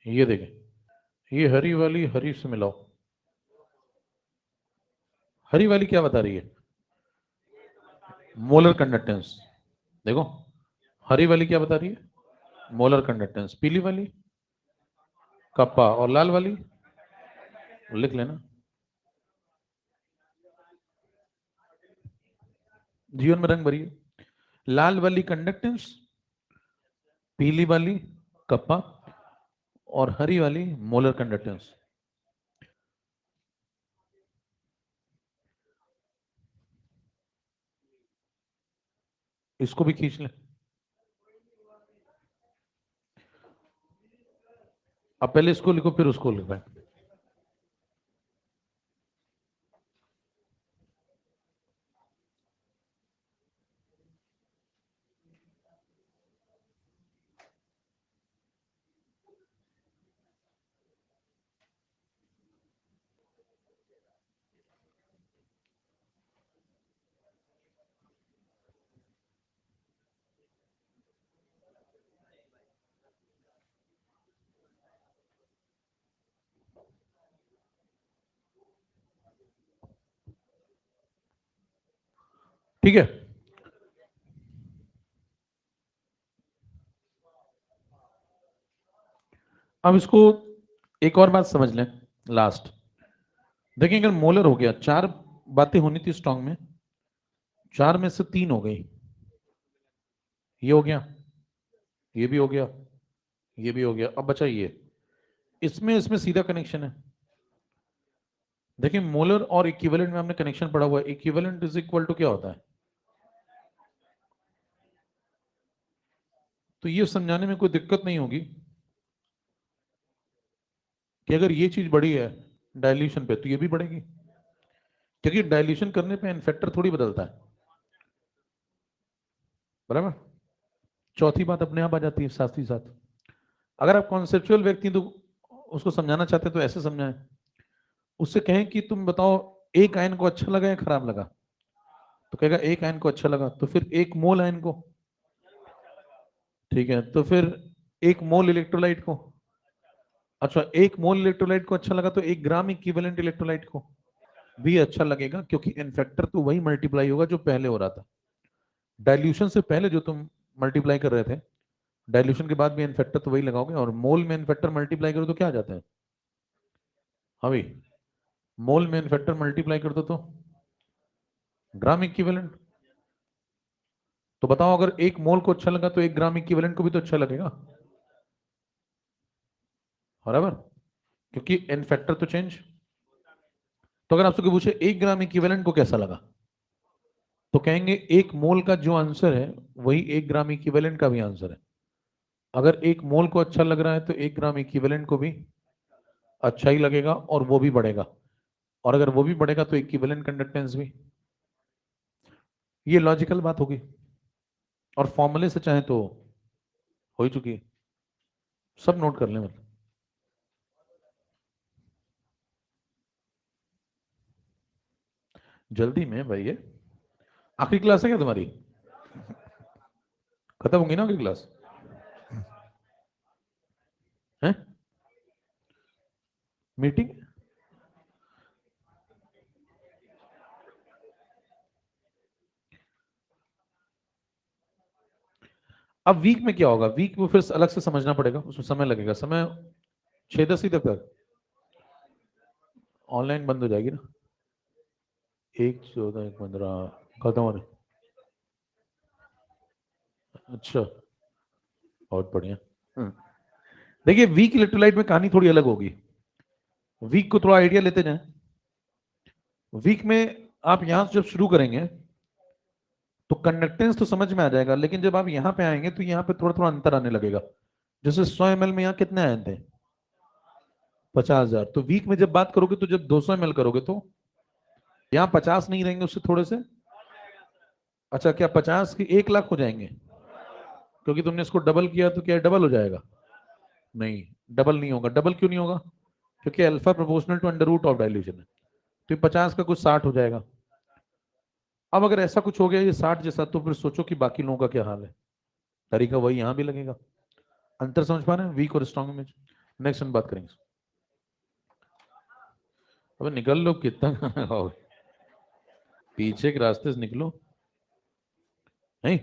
ये देखें, ये हरी वाली हरी से मिलाओ। हरी वाली क्या बता रही है, मोलर कंडक्टेंस। देखो हरी वाली क्या बता रही है, मोलर कंडक्टेंस। पीली वाली कप्पा, और लाल वाली लिख लेना, जीवन में रंग भरिए। लाल वाली कंडक्टेंस, पीली वाली कप्पा, और हरी वाली मोलर कंडक्टेंस। इसको भी खींच लें। अब पहले इसको लिखो फिर उसको लिखो। ठीक है, अब इसको एक और बात समझ लें लास्ट। देखिए अगर मोलर हो गया, चार बातें होनी थी स्ट्रॉन्ग में, चार में से तीन हो गई। ये हो गया, ये भी हो गया, ये भी हो गया, अब बचा ये। इसमें इसमें सीधा कनेक्शन है। देखिए मोलर और इक्विवेलेंट में हमने कनेक्शन पढ़ा हुआ है। इक्विवेलेंट इज इक्वल टू क्या होता है? तो ये समझाने में कोई दिक्कत नहीं होगी कि अगर ये चीज बड़ी है डायल्यूशन पे तो ये भी बढ़ेगी, क्योंकि डायल्यूशन करने पे इन्फेक्टर थोड़ी बदलता है। बराबर। चौथी बात अपने आप आ जाती है साथ ही साथ। अगर आप कॉन्सेप्चुअल व्यक्ति तो उसको समझाना चाहते हैं तो ऐसे समझाएं। उससे कहें कि तुम बताओ एक आयन को अच्छा लगा या खराब लगा, तो कहेगा एक आयन को अच्छा लगा, तो फिर एक मोल आयन को। ठीक है, तो फिर एक मोल इलेक्ट्रोलाइट को। अच्छा, एक मोल इलेक्ट्रोलाइट को अच्छा लगा तो एक ग्राम इक्विवेलेंट इलेक्ट्रोलाइट को भी अच्छा लगेगा, क्योंकि इन्फेक्टर तो वही मल्टीप्लाई होगा जो पहले हो रहा था। डाइल्यूशन से पहले जो तुम मल्टीप्लाई कर रहे थे, डाइल्यूशन के बाद भी इन्फेक्टर तो वही लगाओगे। और मोल में इन्फेक्टर मल्टीप्लाई करो तो क्या आ जाता है? हाँ भाई, मोल में इन्फेक्टर मल्टीप्लाई कर दो तो ग्राम इक्विवेलेंट। तो बताओ अगर एक मोल को अच्छा लगा तो एक ग्राम इक्विवेलेंट को भी तो अच्छा लगेगा, बराबर, क्योंकि इन्फेक्टर तो चेंज। तो अगर आपसे कोई पूछे एक ग्राम इक्विवेलेंट को कैसा लगा, तो कहेंगे एक मोल का जो आंसर है वही एक ग्राम इक्विवेलेंट का भी आंसर है। अगर एक मोल को अच्छा लग रहा है तो एक ग्राम इक्विवेलेंट को भी अच्छा ही लगेगा और वो भी बढ़ेगा। और अगर वो भी बढ़ेगा तो इक्विवेलेंट कंडक्टेंस भी। ये लॉजिकल बात होगी, और फॉर्मूले से चाहे तो हो ही चुकी है। सब नोट कर लें मतलब। जल्दी में भाई, ये आखिरी क्लास है क्या तुम्हारी? खत्म होगी ना आखिरी क्लास? है मीटिंग? अब वीक में क्या होगा? वीक में फिर अलग से समझना पड़ेगा, उसमें समय लगेगा। समय 6-10 ही तक ऑनलाइन बंद हो जाएगी ना। 1-14-1-15 खत्म होने। अच्छा, बहुत बढ़िया। हम्म। देखिए वीक इलेक्ट्रोलाइट में कहानी थोड़ी अलग होगी। वीक को थोड़ा आइडिया लेते जाएं। वीक में आप यहां से जब शुरू करेंगे तो कंडक्टेंस तो समझ में आ जाएगा, लेकिन जब आप यहां पे आएंगे तो यहाँ पे थोड़ा थोड़ा अंतर आने लगेगा। जैसे 100 ml में यहाँ कितने आए थे? 50,000। तो वीक में जब बात करोगे तो जब 200 ml करोगे तो यहाँ 50 नहीं रहेंगे, उससे थोड़े से। अच्छा, क्या 50 की 1 लाख हो जाएंगे? क्योंकि तुमने इसको डबल किया तो क्या डबल हो जाएगा? नहीं, डबल नहीं होगा। डबल क्यों नहीं होगा? क्योंकि alpha proportional to under root of dilution है। तो 50 का कुछ 60 हो जाएगा। अब अगर ऐसा कुछ हो गया ये 60 जैसा, तो फिर सोचो कि बाकी लोगों का क्या हाल है। तरीका वही यहां भी लगेगा। अंतर समझ पा रहे हैं वीक और स्ट्रॉन्ग में? नेक्स्ट हम बात करेंगे। अब निकल लो, कितना खाना खाओगे? पीछे के रास्ते से निकलो। नहीं